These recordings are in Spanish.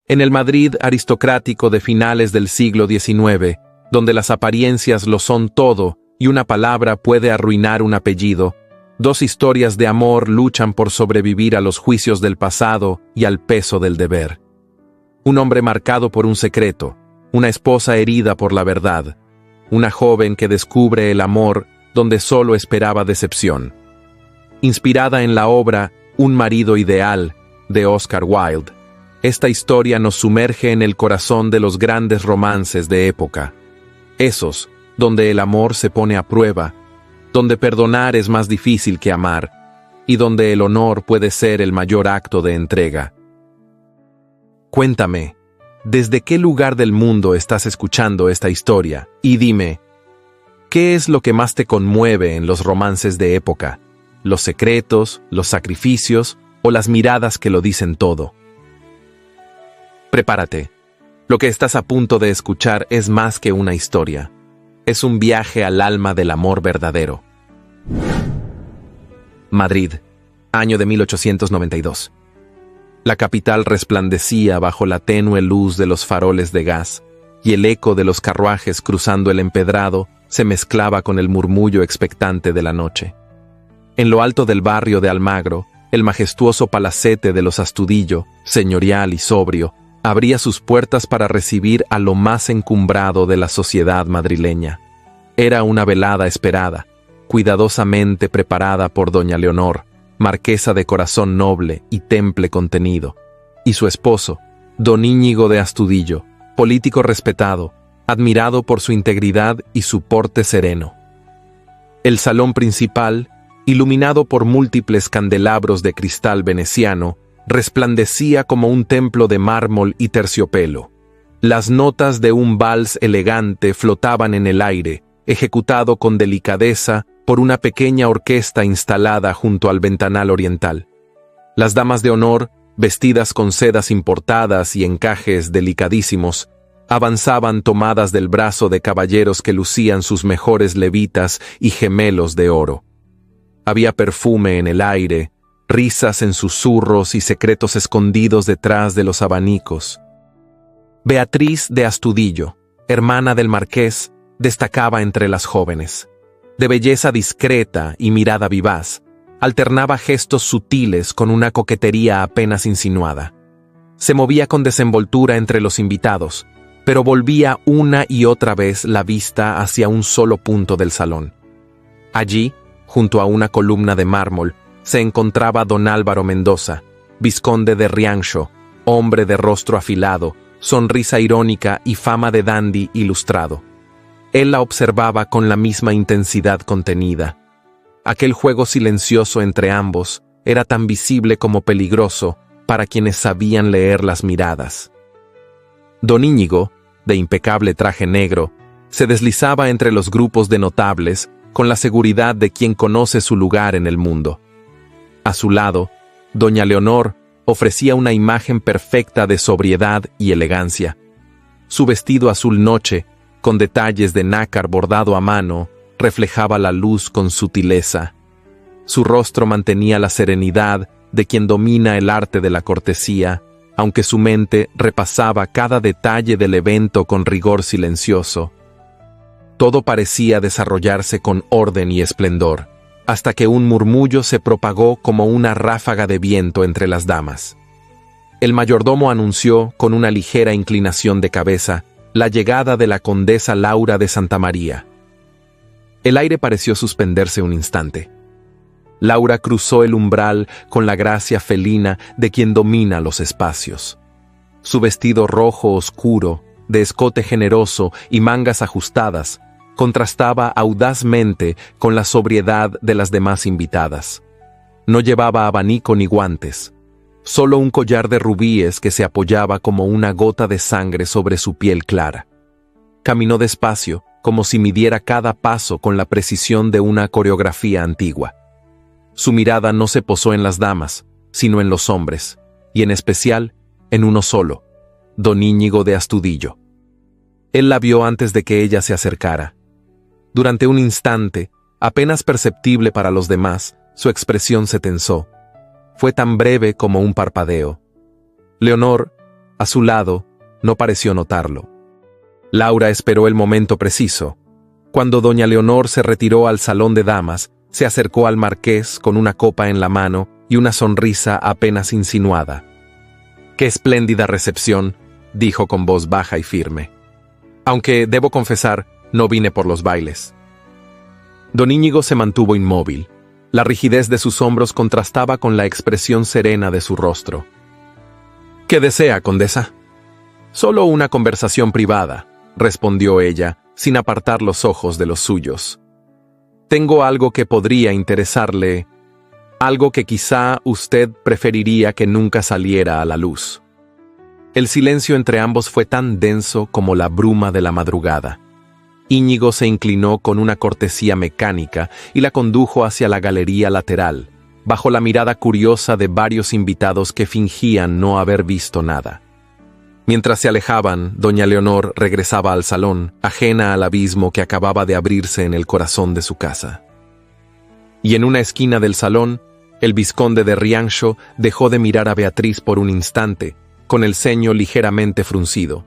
En el Madrid aristocrático de finales del siglo XIX, donde las apariencias lo son todo y una palabra puede arruinar un apellido, dos historias de amor luchan por sobrevivir a los juicios del pasado y al peso del deber. Un hombre marcado por un secreto, una esposa herida por la verdad, una joven que descubre el amor donde solo esperaba decepción. Inspirada en la obra Un marido ideal, de Oscar Wilde, esta historia nos sumerge en el corazón de los grandes romances de época. Esos, donde el amor se pone a prueba, donde perdonar es más difícil que amar, y donde el honor puede ser el mayor acto de entrega. Cuéntame, ¿desde qué lugar del mundo estás escuchando esta historia? Y dime, ¿qué es lo que más te conmueve en los romances de época? ¿Los secretos, los sacrificios o las miradas que lo dicen todo? Prepárate. Lo que estás a punto de escuchar es más que una historia. Es un viaje al alma del amor verdadero. Madrid, año de 1892. La capital resplandecía bajo la tenue luz de los faroles de gas, y el eco de los carruajes cruzando el empedrado se mezclaba con el murmullo expectante de la noche. En lo alto del barrio de Almagro, el majestuoso palacete de los Astudillo, señorial y sobrio, abría sus puertas para recibir a lo más encumbrado de la sociedad madrileña. Era una velada esperada, cuidadosamente preparada por doña Leonor, marquesa de corazón noble y temple contenido, y su esposo, don Íñigo de Astudillo, político respetado, admirado por su integridad y su porte sereno. El salón principal, iluminado por múltiples candelabros de cristal veneciano, resplandecía como un templo de mármol y terciopelo. Las notas de un vals elegante flotaban en el aire, ejecutado con delicadeza por una pequeña orquesta instalada junto al ventanal oriental. Las damas de honor, vestidas con sedas importadas y encajes delicadísimos, avanzaban tomadas del brazo de caballeros que lucían sus mejores levitas y gemelos de oro. Había perfume en el aire, risas en susurros y secretos escondidos detrás de los abanicos. Beatriz de Astudillo, hermana del marqués, destacaba entre las jóvenes. De belleza discreta y mirada vivaz, alternaba gestos sutiles con una coquetería apenas insinuada. Se movía con desenvoltura entre los invitados, pero volvía una y otra vez la vista hacia un solo punto del salón. Allí, junto a una columna de mármol, se encontraba don Álvaro Mendoza, vizconde de Riancho, hombre de rostro afilado, sonrisa irónica y fama de dandy ilustrado. Él la observaba con la misma intensidad contenida. Aquel juego silencioso entre ambos era tan visible como peligroso para quienes sabían leer las miradas. Don Íñigo, de impecable traje negro, se deslizaba entre los grupos de notables con la seguridad de quien conoce su lugar en el mundo. A su lado, doña Leonor ofrecía una imagen perfecta de sobriedad y elegancia. Su vestido azul noche, con detalles de nácar bordado a mano, reflejaba la luz con sutileza. Su rostro mantenía la serenidad de quien domina el arte de la cortesía, aunque su mente repasaba cada detalle del evento con rigor silencioso. Todo parecía desarrollarse con orden y esplendor, hasta que un murmullo se propagó como una ráfaga de viento entre las damas. El mayordomo anunció, con una ligera inclinación de cabeza, la llegada de la condesa Laura de Santamaría. El aire pareció suspenderse un instante. Laura cruzó el umbral con la gracia felina de quien domina los espacios. Su vestido rojo oscuro, de escote generoso y mangas ajustadas, contrastaba audazmente con la sobriedad de las demás invitadas. No llevaba abanico ni guantes, solo un collar de rubíes que se apoyaba como una gota de sangre sobre su piel clara. Caminó despacio, como si midiera cada paso con la precisión de una coreografía antigua. Su mirada no se posó en las damas, sino en los hombres, y en especial en uno solo, don Íñigo de Astudillo. Él la vio antes de que ella se acercara. Durante un instante, apenas perceptible para los demás, su expresión se tensó. Fue tan breve como un parpadeo. Leonor, A su lado, no pareció notarlo. Laura esperó el momento preciso. Cuando doña Leonor se retiró al salón de damas, se acercó al marqués con una copa en la mano y una sonrisa apenas insinuada. «Qué espléndida recepción», dijo con voz baja y firme. «Aunque, debo confesar, no vine por los bailes». Don Íñigo se mantuvo inmóvil. La rigidez de sus hombros contrastaba con la expresión serena de su rostro. «¿Qué desea, condesa?» «Solo una conversación privada», respondió ella, sin apartar los ojos de los suyos. «Tengo algo que podría interesarle, algo que quizá usted preferiría que nunca saliera a la luz». El silencio entre ambos fue tan denso como la bruma de la madrugada. Íñigo se inclinó con una cortesía mecánica y la condujo hacia la galería lateral, bajo la mirada curiosa de varios invitados que fingían no haber visto nada. Mientras se alejaban, doña Leonor regresaba al salón, ajena al abismo que acababa de abrirse en el corazón de su casa. Y en una esquina del salón, el vizconde de Riancho dejó de mirar a Beatriz por un instante, con el ceño ligeramente fruncido.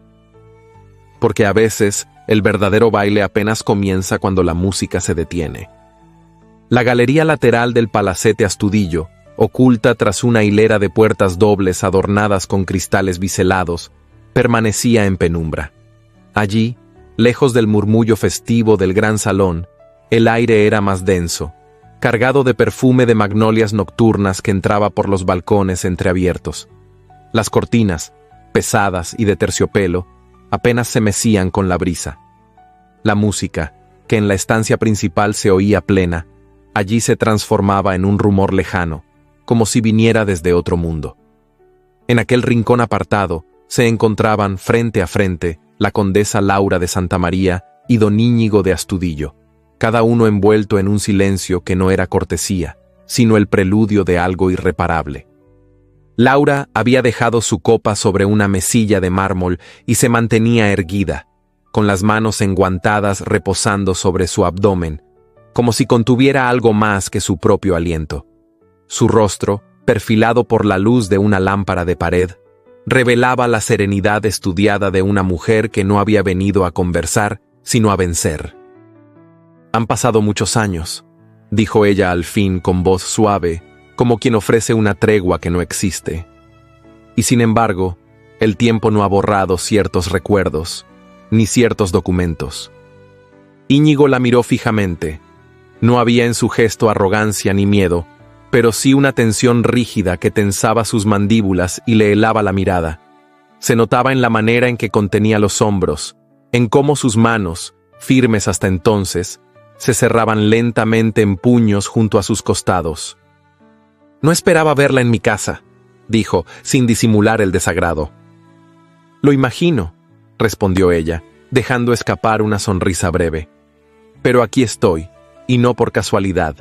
Porque a veces, el verdadero baile apenas comienza cuando la música se detiene. La galería lateral del palacete Astudillo, oculta tras una hilera de puertas dobles adornadas con cristales biselados, permanecía en penumbra. Allí, lejos del murmullo festivo del gran salón, el aire era más denso, cargado de perfume de magnolias nocturnas que entraba por los balcones entreabiertos. Las cortinas, pesadas y de terciopelo, apenas se mecían con la brisa. La música, que en la estancia principal se oía plena, allí se transformaba en un rumor lejano, como si viniera desde otro mundo. En aquel rincón apartado se encontraban frente a frente la condesa Laura de Santa María y don Íñigo de Astudillo, cada uno envuelto en un silencio que no era cortesía, sino el preludio de algo irreparable. Laura había dejado su copa sobre una mesilla de mármol y se mantenía erguida, con las manos enguantadas reposando sobre su abdomen, como si contuviera algo más que su propio aliento. Su rostro, perfilado por la luz de una lámpara de pared, revelaba la serenidad estudiada de una mujer que no había venido a conversar, sino a vencer. «Han pasado muchos años», dijo ella al fin con voz suave, como quien ofrece una tregua que no existe. Y sin embargo, el tiempo no ha borrado ciertos recuerdos, ni ciertos documentos. Íñigo la miró fijamente. No había en su gesto arrogancia ni miedo, pero sí una tensión rígida que tensaba sus mandíbulas y le helaba la mirada. Se notaba en la manera en que contenía los hombros, en cómo sus manos, firmes hasta entonces, se cerraban lentamente en puños junto a sus costados. «No esperaba verla en mi casa», dijo, sin disimular el desagrado. «Lo imagino», respondió ella, dejando escapar una sonrisa breve. «Pero aquí estoy, y no por casualidad.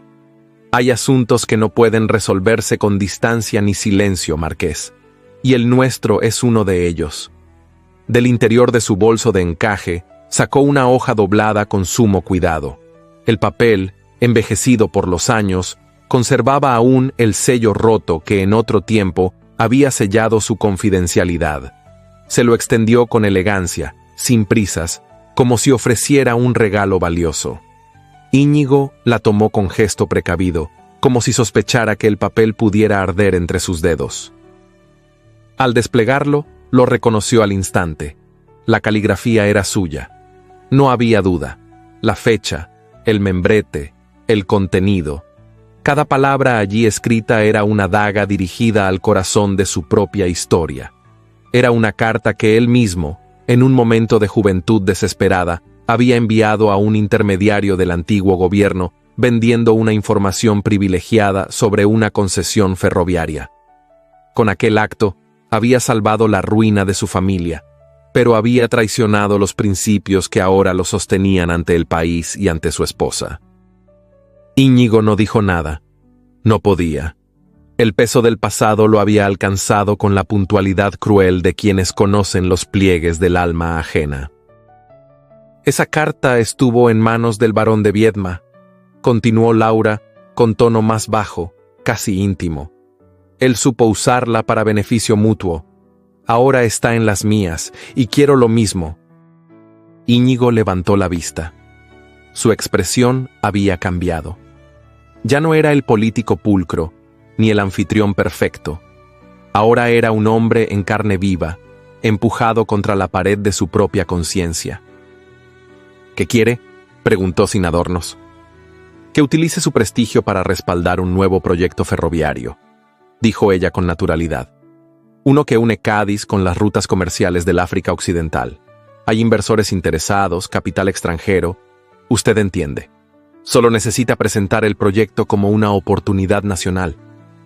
Hay asuntos que no pueden resolverse con distancia ni silencio, marqués, y el nuestro es uno de ellos». Del interior de su bolso de encaje, sacó una hoja doblada con sumo cuidado. El papel, envejecido por los años, conservaba aún el sello roto que en otro tiempo había sellado su confidencialidad. Se lo extendió con elegancia, sin prisas, como si ofreciera un regalo valioso. Íñigo la tomó con gesto precavido, como si sospechara que el papel pudiera arder entre sus dedos. Al desplegarlo, lo reconoció al instante. La caligrafía era suya. No había duda. La fecha, el membrete, el contenido. Cada palabra allí escrita era una daga dirigida al corazón de su propia historia. Era una carta que él mismo, en un momento de juventud desesperada, había enviado a un intermediario del antiguo gobierno, vendiendo una información privilegiada sobre una concesión ferroviaria. Con aquel acto, había salvado la ruina de su familia, pero había traicionado los principios que ahora lo sostenían ante el país y ante su esposa. Íñigo no dijo nada. No podía. El peso del pasado lo había alcanzado con la puntualidad cruel de quienes conocen los pliegues del alma ajena. «Esa carta estuvo en manos del barón de Viedma», continuó Laura con tono más bajo, casi íntimo. «Él supo usarla para beneficio mutuo. ahora está en las mías, y quiero lo mismo. Íñigo levantó la vista. Su expresión había cambiado. Ya no era el político pulcro, ni el anfitrión perfecto. Ahora era un hombre en carne viva, empujado contra la pared de su propia conciencia. ¿Qué quiere?, preguntó sin adornos. Que utilice su prestigio para respaldar un nuevo proyecto ferroviario, dijo ella con naturalidad. Uno que une Cádiz con las rutas comerciales del África Occidental. Hay inversores interesados, capital extranjero. Usted entiende. Solo necesita presentar el proyecto como una oportunidad nacional.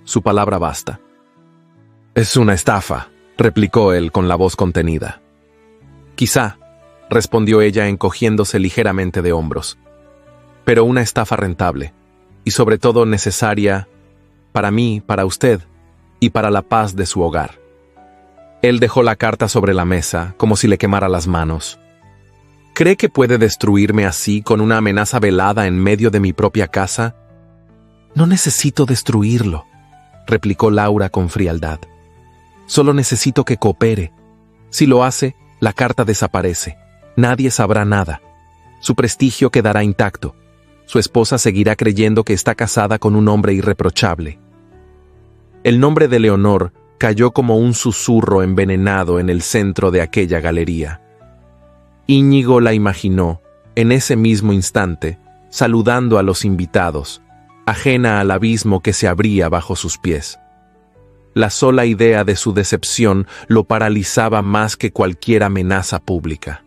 Su palabra basta. Es una estafa, replicó él con la voz contenida. Quizá, respondió ella encogiéndose ligeramente de hombros. Pero una estafa rentable, y sobre todo necesaria para mí, para usted, y para la paz de su hogar. Él dejó la carta sobre la mesa, como si le quemara las manos. ¿Cree que puede destruirme así, con una amenaza velada en medio de mi propia casa? No necesito destruirlo, replicó Laura con frialdad. Solo necesito que coopere. Si lo hace, la carta desaparece. Nadie sabrá nada. Su prestigio quedará intacto. Su esposa seguirá creyendo que está casada con un hombre irreprochable. El nombre de Leonor cayó como un susurro envenenado en el centro de aquella galería. Íñigo la imaginó, en ese mismo instante, saludando a los invitados, ajena al abismo que se abría bajo sus pies. La sola idea de su decepción lo paralizaba más que cualquier amenaza pública.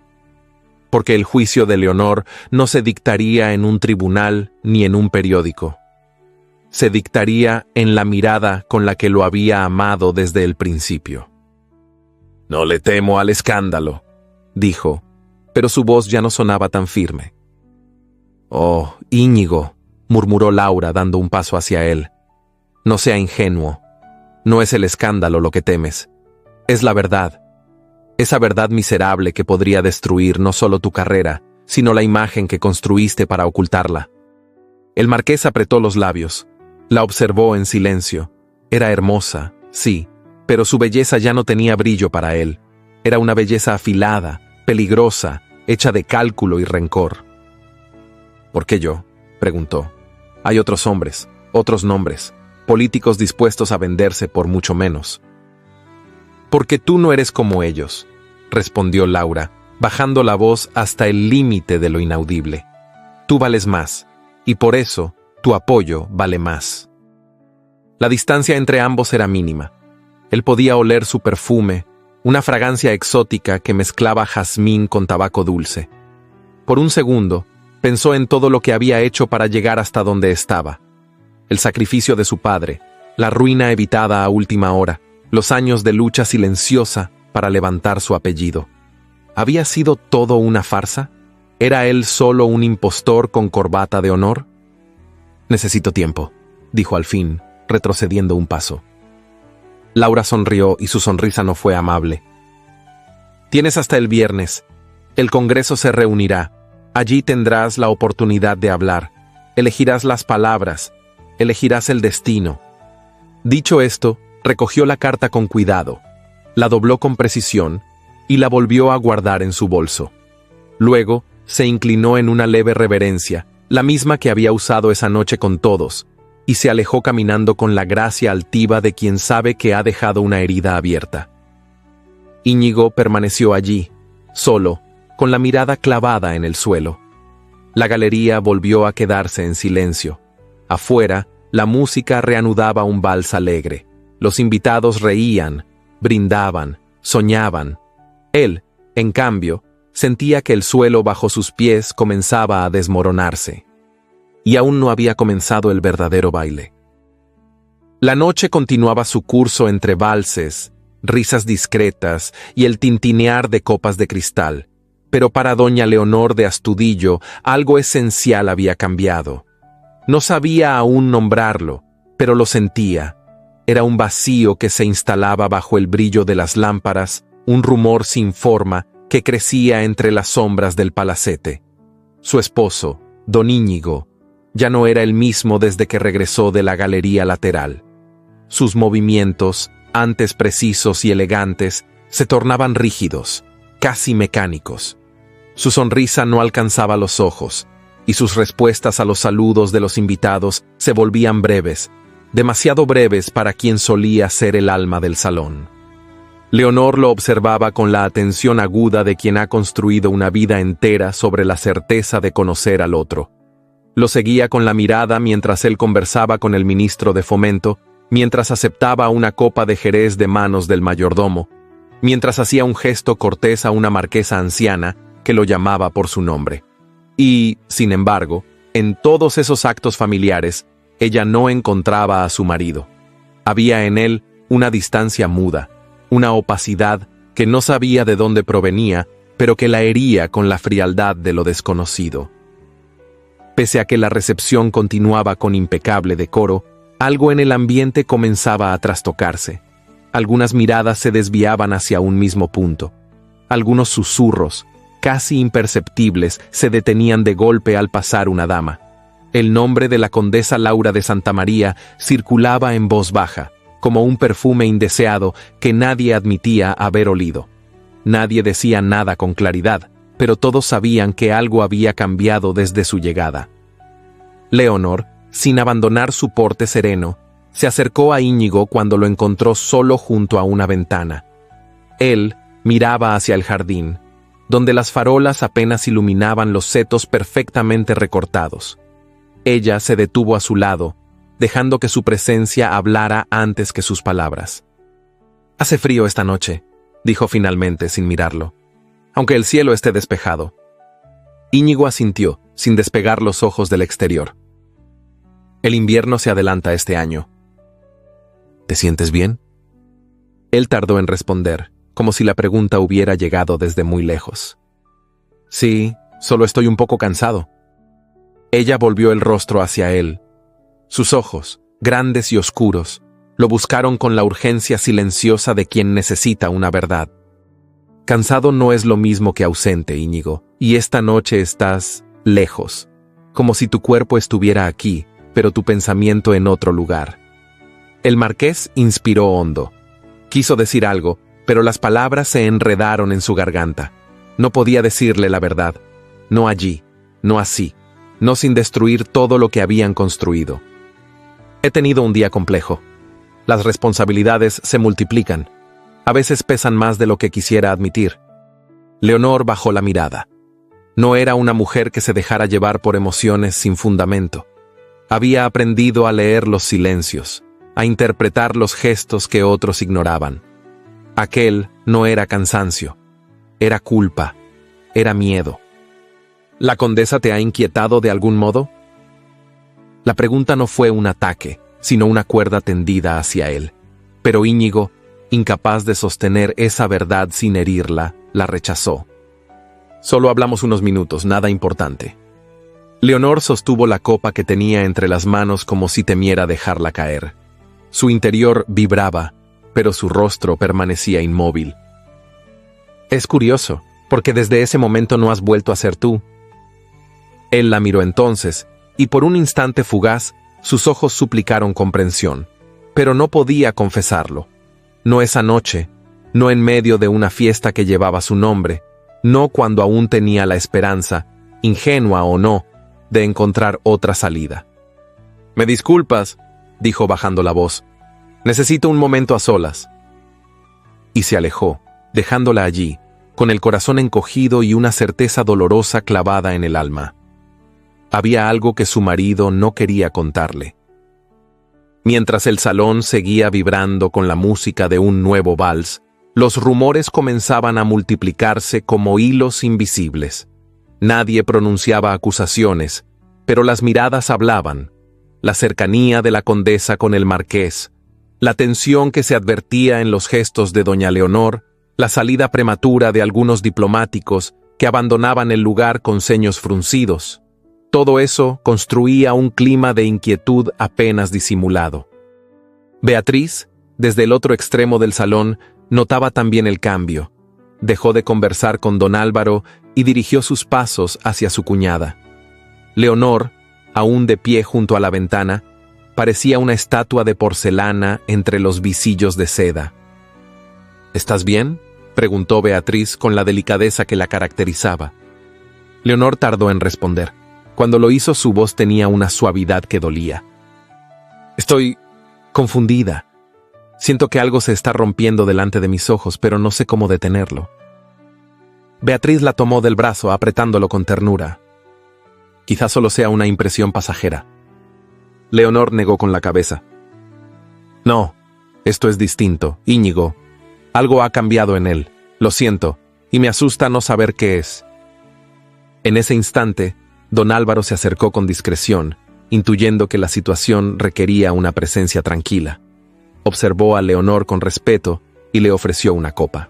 Porque el juicio de Leonor no se dictaría en un tribunal ni en un periódico. Se dictaría en la mirada con la que lo había amado desde el principio. «No le temo al escándalo», dijo, pero su voz ya no sonaba tan firme. «Oh, Íñigo», murmuró Laura dando un paso hacia él. «No sea ingenuo. No es el escándalo lo que temes. Es la verdad. Esa verdad miserable que podría destruir no solo tu carrera, sino la imagen que construiste para ocultarla». El marqués apretó los labios. La observó en silencio. Era hermosa, sí, pero su belleza ya no tenía brillo para él. Era una belleza afilada, peligrosa, hecha de cálculo y rencor. «¿Por qué yo?», preguntó. «Hay otros hombres, otros nombres, políticos dispuestos a venderse por mucho menos». «Porque tú no eres como ellos», respondió Laura, bajando la voz hasta el límite de lo inaudible. «Tú vales más, y por eso tu apoyo vale más». La distancia entre ambos era mínima. Él podía oler su perfume, una fragancia exótica que mezclaba jazmín con tabaco dulce. Por un segundo, pensó en todo lo que había hecho para llegar hasta donde estaba. El sacrificio de su padre, la ruina evitada a última hora, los años de lucha silenciosa para levantar su apellido. ¿Había sido todo una farsa? ¿Era él solo un impostor con corbata de honor? «Necesito tiempo», dijo al fin, retrocediendo un paso. Laura sonrió y su sonrisa no fue amable. «Tienes hasta el viernes. El Congreso se reunirá. Allí tendrás la oportunidad de hablar. Elegirás las palabras. Elegirás el destino». Dicho esto, recogió la carta con cuidado, la dobló con precisión y la volvió a guardar en su bolso. Luego, se inclinó en una leve reverencia, la misma que había usado esa noche con todos, y se alejó caminando con la gracia altiva de quien sabe que ha dejado una herida abierta. Íñigo permaneció allí, solo, con la mirada clavada en el suelo. La galería volvió a quedarse en silencio. Afuera, la música reanudaba un vals alegre. Los invitados reían, brindaban, soñaban. Él, en cambio, sentía que el suelo bajo sus pies comenzaba a desmoronarse. Y aún no había comenzado el verdadero baile. La noche continuaba su curso entre valses, risas discretas y el tintinear de copas de cristal, pero para doña Leonor de Astudillo algo esencial había cambiado. No sabía aún nombrarlo, pero lo sentía. Era un vacío que se instalaba bajo el brillo de las lámparas, un rumor sin forma que crecía entre las sombras del palacete. Su esposo, don Íñigo, ya no era el mismo desde que regresó de la galería lateral. Sus movimientos, antes precisos y elegantes, se tornaban rígidos, casi mecánicos. Su sonrisa no alcanzaba los ojos, y sus respuestas a los saludos de los invitados se volvían breves, demasiado breves para quien solía ser el alma del salón. Leonor lo observaba con la atención aguda de quien ha construido una vida entera sobre la certeza de conocer al otro. Lo seguía con la mirada mientras él conversaba con el ministro de Fomento, mientras aceptaba una copa de jerez de manos del mayordomo, mientras hacía un gesto cortés a una marquesa anciana que lo llamaba por su nombre. Y, sin embargo, en todos esos actos familiares, ella no encontraba a su marido. Había en él una distancia muda, una opacidad que no sabía de dónde provenía, pero que la hería con la frialdad de lo desconocido. Pese a que la recepción continuaba con impecable decoro, algo en el ambiente comenzaba a trastocarse. Algunas miradas se desviaban hacia un mismo punto. Algunos susurros, casi imperceptibles, se detenían de golpe al pasar una dama. El nombre de la condesa Laura de Santa María circulaba en voz baja, como un perfume indeseado que nadie admitía haber olido. Nadie decía nada con claridad, pero todos sabían que algo había cambiado desde su llegada. Leonor, sin abandonar su porte sereno, se acercó a Íñigo cuando lo encontró solo junto a una ventana. Él miraba hacia el jardín, donde las farolas apenas iluminaban los setos perfectamente recortados. Ella se detuvo a su lado, dejando que su presencia hablara antes que sus palabras. «Hace frío esta noche», dijo finalmente sin mirarlo, «aunque el cielo esté despejado». Íñigo asintió, sin despegar los ojos del exterior. «El invierno se adelanta este año». «¿Te sientes bien?». Él tardó en responder, como si la pregunta hubiera llegado desde muy lejos. «Sí, solo estoy un poco cansado». Ella volvió el rostro hacia él. Sus ojos, grandes y oscuros, lo buscaron con la urgencia silenciosa de quien necesita una verdad. Cansado no es lo mismo que ausente, Íñigo, y esta noche estás lejos, como si tu cuerpo estuviera aquí, pero tu pensamiento en otro lugar. El marqués inspiró hondo. Quiso decir algo, pero las palabras se enredaron en su garganta. No podía decirle la verdad. No allí, no así, no sin destruir todo lo que habían construido. He tenido un día complejo. Las responsabilidades se multiplican. A veces pesan más de lo que quisiera admitir. Leonor bajó la mirada. No era una mujer que se dejara llevar por emociones sin fundamento. Había aprendido a leer los silencios, a interpretar los gestos que otros ignoraban. Aquel no era cansancio, era culpa, era miedo. ¿La condesa te ha inquietado de algún modo? La pregunta no fue un ataque, sino una cuerda tendida hacia él. Pero Íñigo, incapaz de sostener esa verdad sin herirla, la rechazó. Solo hablamos unos minutos, nada importante. Leonor sostuvo la copa que tenía entre las manos como si temiera dejarla caer. Su interior vibraba, pero su rostro permanecía inmóvil. Es curioso, porque desde ese momento no has vuelto a ser tú. Él la miró entonces, y por un instante fugaz, sus ojos suplicaron comprensión, pero no podía confesarlo. No esa noche, no en medio de una fiesta que llevaba su nombre, no cuando aún tenía la esperanza, ingenua o no, de encontrar otra salida. «Me disculpas», dijo bajando la voz. «Necesito un momento a solas». Y se alejó, dejándola allí, con el corazón encogido y una certeza dolorosa clavada en el alma. Había algo que su marido no quería contarle. Mientras el salón seguía vibrando con la música de un nuevo vals, los rumores comenzaban a multiplicarse como hilos invisibles. Nadie pronunciaba acusaciones, pero las miradas hablaban. La cercanía de la condesa con el marqués, la tensión que se advertía en los gestos de doña Leonor, la salida prematura de algunos diplomáticos que abandonaban el lugar con ceños fruncidos. Todo eso construía un clima de inquietud apenas disimulado. Beatriz, desde el otro extremo del salón, notaba también el cambio. Dejó de conversar con don Álvaro y dirigió sus pasos hacia su cuñada. Leonor, aún de pie junto a la ventana, parecía una estatua de porcelana entre los visillos de seda. «¿Estás bien?», preguntó Beatriz con la delicadeza que la caracterizaba. Leonor tardó en responder. Cuando lo hizo, su voz tenía una suavidad que dolía. Estoy confundida. Siento que algo se está rompiendo delante de mis ojos, pero no sé cómo detenerlo. Beatriz la tomó del brazo, apretándolo con ternura. Quizás solo sea una impresión pasajera. Leonor negó con la cabeza. No, esto es distinto, Íñigo. Algo ha cambiado en él. Lo siento, y me asusta no saber qué es. En ese instante, don Álvaro se acercó con discreción, intuyendo que la situación requería una presencia tranquila. Observó a Leonor con respeto y le ofreció una copa.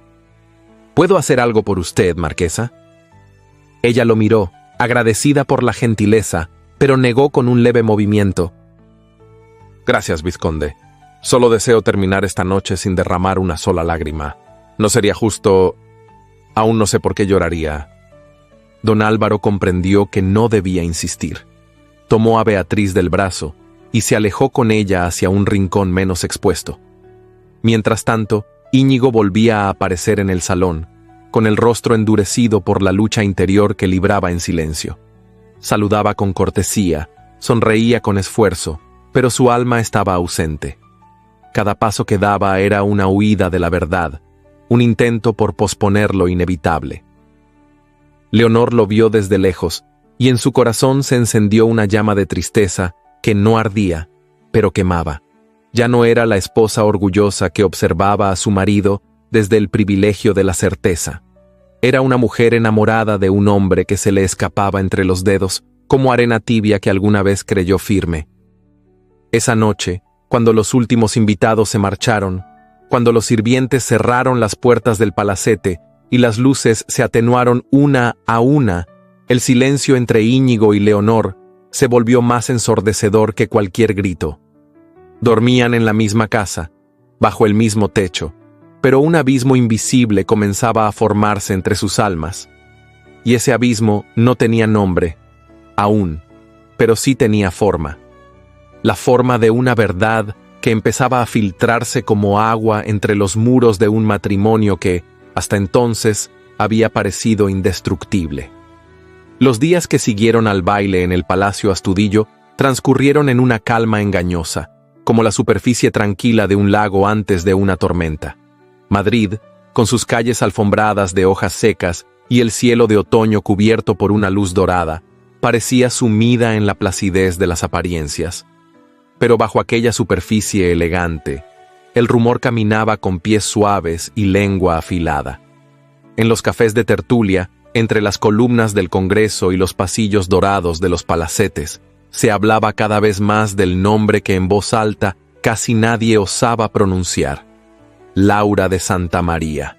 ¿Puedo hacer algo por usted, marquesa? Ella lo miró, agradecida por la gentileza, pero negó con un leve movimiento. Gracias, vizconde. Solo deseo terminar esta noche sin derramar una sola lágrima. No sería justo. Aún no sé por qué lloraría. Don Álvaro comprendió que no debía insistir. Tomó a Beatriz del brazo y se alejó con ella hacia un rincón menos expuesto. Mientras tanto, Íñigo volvía a aparecer en el salón, con el rostro endurecido por la lucha interior que libraba en silencio. Saludaba con cortesía, sonreía con esfuerzo, pero su alma estaba ausente. Cada paso que daba era una huida de la verdad, un intento por posponer lo inevitable. Leonor lo vio desde lejos, y en su corazón se encendió una llama de tristeza que no ardía, pero quemaba. Ya no era la esposa orgullosa que observaba a su marido desde el privilegio de la certeza. Era una mujer enamorada de un hombre que se le escapaba entre los dedos, como arena tibia que alguna vez creyó firme. Esa noche, cuando los últimos invitados se marcharon, cuando los sirvientes cerraron las puertas del palacete y las luces se atenuaron una a una, el silencio entre Íñigo y Leonor se volvió más ensordecedor que cualquier grito. Dormían en la misma casa, bajo el mismo techo, pero un abismo invisible comenzaba a formarse entre sus almas. Y ese abismo no tenía nombre, aún, pero sí tenía forma. La forma de una verdad que empezaba a filtrarse como agua entre los muros de un matrimonio que, hasta entonces, había parecido indestructible. Los días que siguieron al baile en el Palacio Astudillo transcurrieron en una calma engañosa, como la superficie tranquila de un lago antes de una tormenta. Madrid, con sus calles alfombradas de hojas secas y el cielo de otoño cubierto por una luz dorada, parecía sumida en la placidez de las apariencias. Pero bajo aquella superficie elegante, el rumor caminaba con pies suaves y lengua afilada. En los cafés de tertulia, entre las columnas del Congreso y los pasillos dorados de los palacetes, se hablaba cada vez más del nombre que en voz alta casi nadie osaba pronunciar: Laura de Santa María.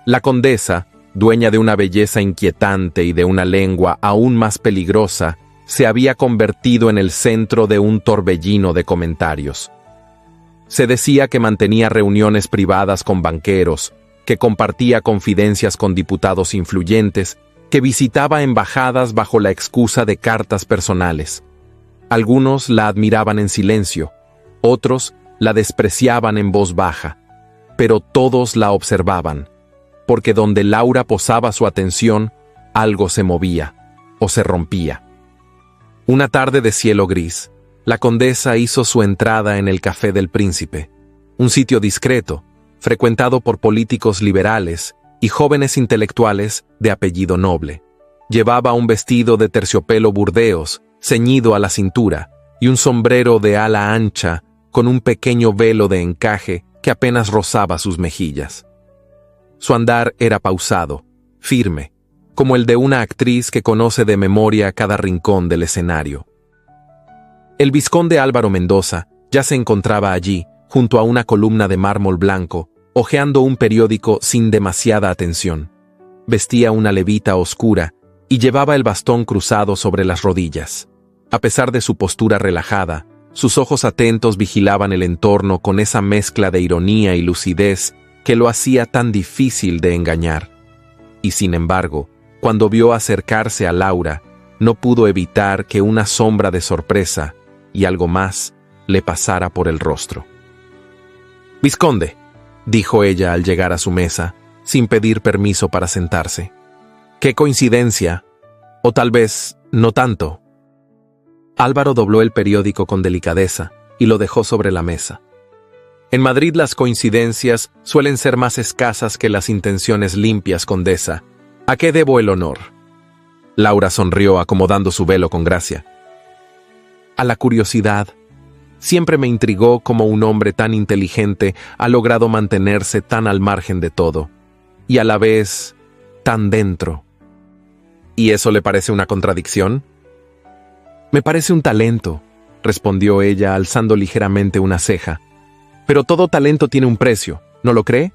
La condesa, dueña de una belleza inquietante y de una lengua aún más peligrosa, se había convertido en el centro de un torbellino de comentarios. Se decía que mantenía reuniones privadas con banqueros, que compartía confidencias con diputados influyentes, que visitaba embajadas bajo la excusa de cartas personales. Algunos la admiraban en silencio, otros la despreciaban en voz baja, pero todos la observaban, porque donde Laura posaba su atención, algo se movía o se rompía. Una tarde de cielo gris, la condesa hizo su entrada en el Café del Príncipe, un sitio discreto, frecuentado por políticos liberales y jóvenes intelectuales de apellido noble. Llevaba un vestido de terciopelo burdeos, ceñido a la cintura, y un sombrero de ala ancha con un pequeño velo de encaje que apenas rozaba sus mejillas. Su andar era pausado, firme, como el de una actriz que conoce de memoria cada rincón del escenario. El vizconde Álvaro Mendoza ya se encontraba allí, junto a una columna de mármol blanco, hojeando un periódico sin demasiada atención. Vestía una levita oscura y llevaba el bastón cruzado sobre las rodillas. A pesar de su postura relajada, sus ojos atentos vigilaban el entorno con esa mezcla de ironía y lucidez que lo hacía tan difícil de engañar. Y sin embargo, cuando vio acercarse a Laura, no pudo evitar que una sombra de sorpresa y algo más le pasara por el rostro. «Vizconde», dijo ella al llegar a su mesa, sin pedir permiso para sentarse. ¡Qué coincidencia! O tal vez, no tanto. Álvaro dobló el periódico con delicadeza y lo dejó sobre la mesa. En Madrid las coincidencias suelen ser más escasas que las intenciones limpias, condesa. ¿A qué debo el honor? Laura sonrió acomodando su velo con gracia. A la curiosidad. Siempre me intrigó cómo un hombre tan inteligente ha logrado mantenerse tan al margen de todo, y a la vez tan dentro. ¿Y eso le parece una contradicción? Me parece un talento, respondió ella alzando ligeramente una ceja. Pero todo talento tiene un precio, ¿no lo cree?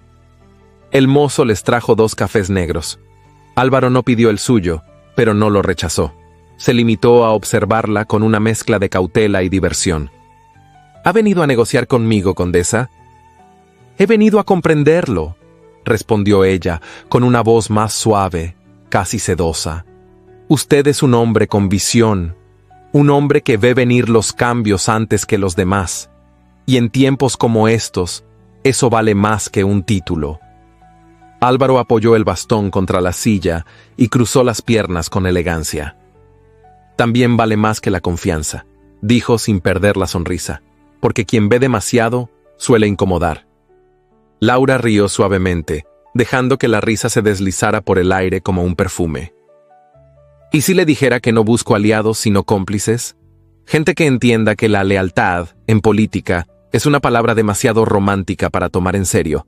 El mozo les trajo 2 cafés negros. Álvaro no pidió el suyo, pero no lo rechazó. Se limitó a observarla con una mezcla de cautela y diversión. ¿Ha venido a negociar conmigo, condesa? He venido a comprenderlo, respondió ella, con una voz más suave, casi sedosa. Usted es un hombre con visión, un hombre que ve venir los cambios antes que los demás. Y en tiempos como estos, eso vale más que un título. Álvaro apoyó el bastón contra la silla y cruzó las piernas con elegancia. También vale más que la confianza, dijo sin perder la sonrisa, porque quien ve demasiado suele incomodar. Laura rió suavemente, dejando que la risa se deslizara por el aire como un perfume. ¿Y si le dijera que no busco aliados sino cómplices? Gente que entienda que la lealtad, en política, es una palabra demasiado romántica para tomar en serio.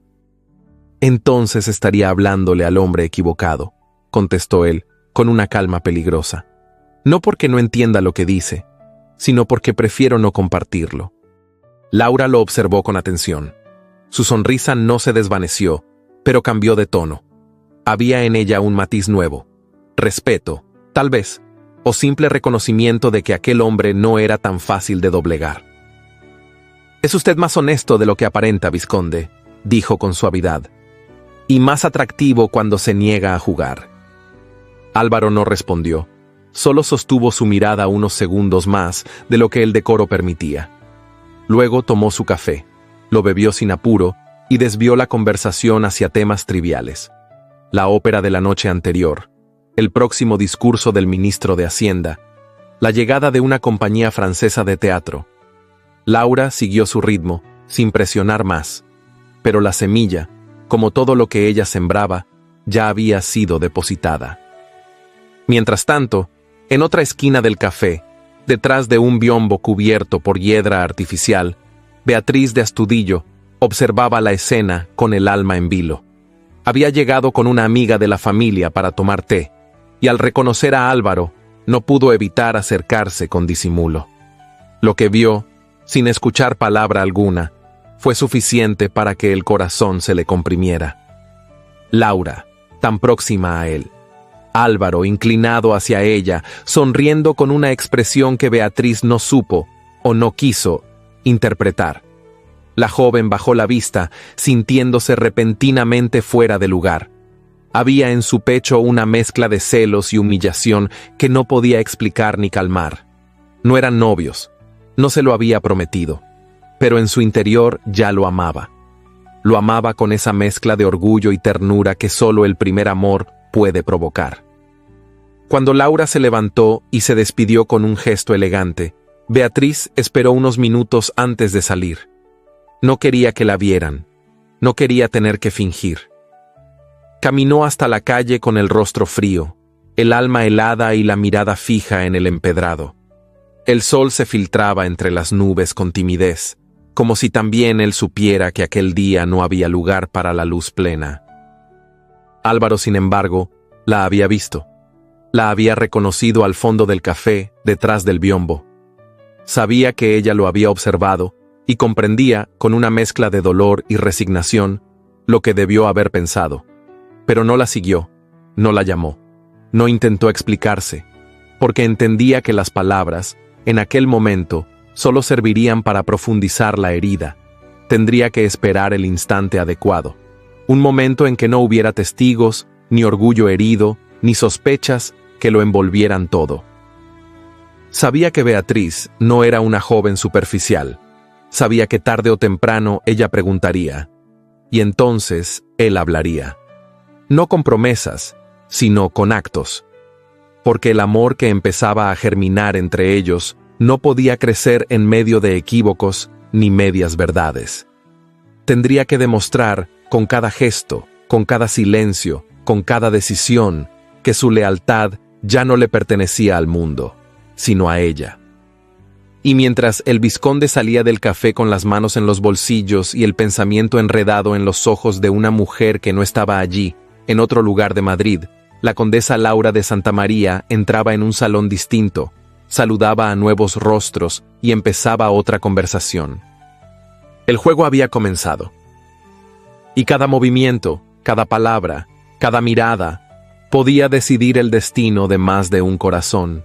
Entonces estaría hablándole al hombre equivocado, contestó él, con una calma peligrosa. No porque no entienda lo que dice, sino porque prefiero no compartirlo. Laura lo observó con atención. Su sonrisa no se desvaneció, pero cambió de tono. Había en ella un matiz nuevo. Respeto, tal vez, o simple reconocimiento de que aquel hombre no era tan fácil de doblegar. Es usted más honesto de lo que aparenta, vizconde, dijo con suavidad, y más atractivo cuando se niega a jugar. Álvaro no respondió, solo sostuvo su mirada unos segundos más de lo que el decoro permitía. Luego tomó su café, lo bebió sin apuro y desvió la conversación hacia temas triviales. La ópera de la noche anterior, el próximo discurso del ministro de Hacienda, la llegada de una compañía francesa de teatro. Laura siguió su ritmo, sin presionar más, pero la semilla, como todo lo que ella sembraba, ya había sido depositada. Mientras tanto, en otra esquina del café, detrás de un biombo cubierto por hiedra artificial, Beatriz de Astudillo observaba la escena con el alma en vilo. Había llegado con una amiga de la familia para tomar té, y al reconocer a Álvaro, no pudo evitar acercarse con disimulo. Lo que vio, sin escuchar palabra alguna, fue suficiente para que el corazón se le comprimiera. Laura, tan próxima a él. Álvaro, inclinado hacia ella, sonriendo con una expresión que Beatriz no supo, o no quiso, interpretar. La joven bajó la vista, sintiéndose repentinamente fuera de lugar. Había en su pecho una mezcla de celos y humillación que no podía explicar ni calmar. No eran novios, no se lo había prometido, pero en su interior ya lo amaba. Lo amaba con esa mezcla de orgullo y ternura que solo el primer amor puede provocar. Cuando Laura se levantó y se despidió con un gesto elegante, Beatriz esperó unos minutos antes de salir. No quería que la vieran, no quería tener que fingir. Caminó hasta la calle con el rostro frío, el alma helada y la mirada fija en el empedrado. El sol se filtraba entre las nubes con timidez, como si también él supiera que aquel día no había lugar para la luz plena. Álvaro, sin embargo, la había visto. La había reconocido al fondo del café, detrás del biombo. Sabía que ella lo había observado y comprendía, con una mezcla de dolor y resignación, lo que debió haber pensado. Pero no la siguió, no la llamó, no intentó explicarse, porque entendía que las palabras, en aquel momento, solo servirían para profundizar la herida. Tendría que esperar el instante adecuado, un momento en que no hubiera testigos, ni orgullo herido, ni sospechas que lo envolvieran todo. Sabía que Beatriz no era una joven superficial. Sabía que tarde o temprano ella preguntaría: y entonces él hablaría. No con promesas, sino con actos. Porque el amor que empezaba a germinar entre ellos no podía crecer en medio de equívocos ni medias verdades. Tendría que demostrar, con cada gesto, con cada silencio, con cada decisión, que su lealtad ya no le pertenecía al mundo, sino a ella. Y mientras el vizconde salía del café con las manos en los bolsillos y el pensamiento enredado en los ojos de una mujer que no estaba allí, en otro lugar de Madrid, la condesa Laura de Santamaría entraba en un salón distinto, saludaba a nuevos rostros y empezaba otra conversación. El juego había comenzado. Y cada movimiento, cada palabra, cada mirada, podía decidir el destino de más de un corazón.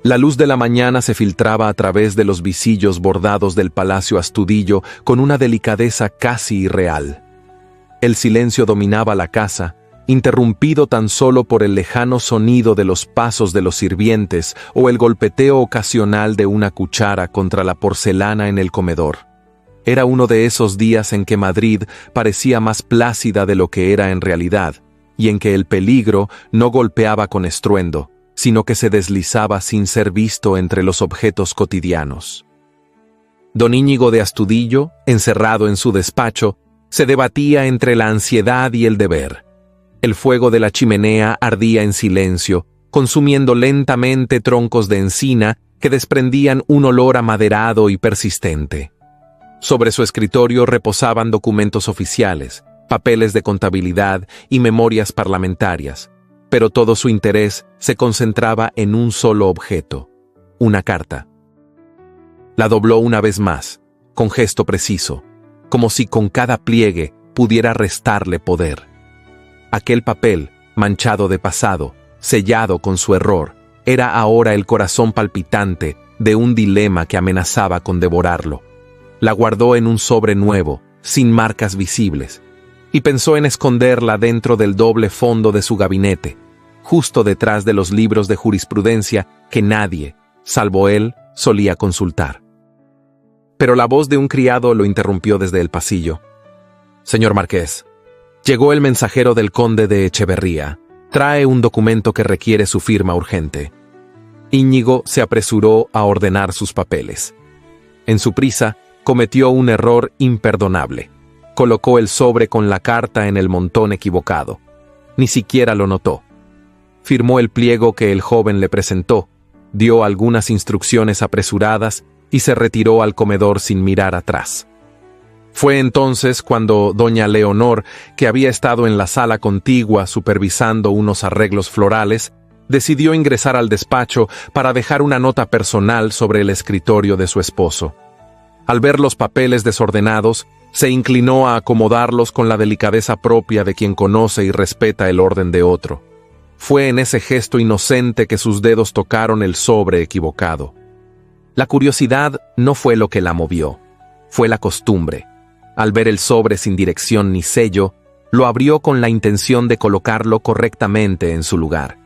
La luz de la mañana se filtraba a través de los visillos bordados del Palacio Astudillo con una delicadeza casi irreal. El silencio dominaba la casa, interrumpido tan solo por el lejano sonido de los pasos de los sirvientes o el golpeteo ocasional de una cuchara contra la porcelana en el comedor. Era uno de esos días en que Madrid parecía más plácida de lo que era en realidad, y en que el peligro no golpeaba con estruendo, sino que se deslizaba sin ser visto entre los objetos cotidianos. Don Íñigo de Astudillo, encerrado en su despacho, se debatía entre la ansiedad y el deber. El fuego de la chimenea ardía en silencio, consumiendo lentamente troncos de encina que desprendían un olor amaderado y persistente. Sobre su escritorio reposaban documentos oficiales, papeles de contabilidad y memorias parlamentarias, pero todo su interés se concentraba en un solo objeto, una carta. La dobló una vez más, con gesto preciso, como si con cada pliegue pudiera restarle poder. Aquel papel, manchado de pasado, sellado con su error, era ahora el corazón palpitante de un dilema que amenazaba con devorarlo. La guardó en un sobre nuevo, sin marcas visibles, y pensó en esconderla dentro del doble fondo de su gabinete, justo detrás de los libros de jurisprudencia que nadie, salvo él, solía consultar. Pero la voz de un criado lo interrumpió desde el pasillo. «Señor Marqués, llegó el mensajero del conde de Echeverría. Trae un documento que requiere su firma urgente». Íñigo se apresuró a ordenar sus papeles. En su prisa, cometió un error imperdonable. Colocó el sobre con la carta en el montón equivocado. Ni siquiera lo notó. Firmó el pliego que el joven le presentó, dio algunas instrucciones apresuradas y se retiró al comedor sin mirar atrás. Fue entonces cuando doña Leonor, que había estado en la sala contigua supervisando unos arreglos florales, decidió ingresar al despacho para dejar una nota personal sobre el escritorio de su esposo. Al ver los papeles desordenados, se inclinó a acomodarlos con la delicadeza propia de quien conoce y respeta el orden de otro. Fue en ese gesto inocente que sus dedos tocaron el sobre equivocado. La curiosidad no fue lo que la movió, fue la costumbre. Al ver el sobre sin dirección ni sello, lo abrió con la intención de colocarlo correctamente en su lugar.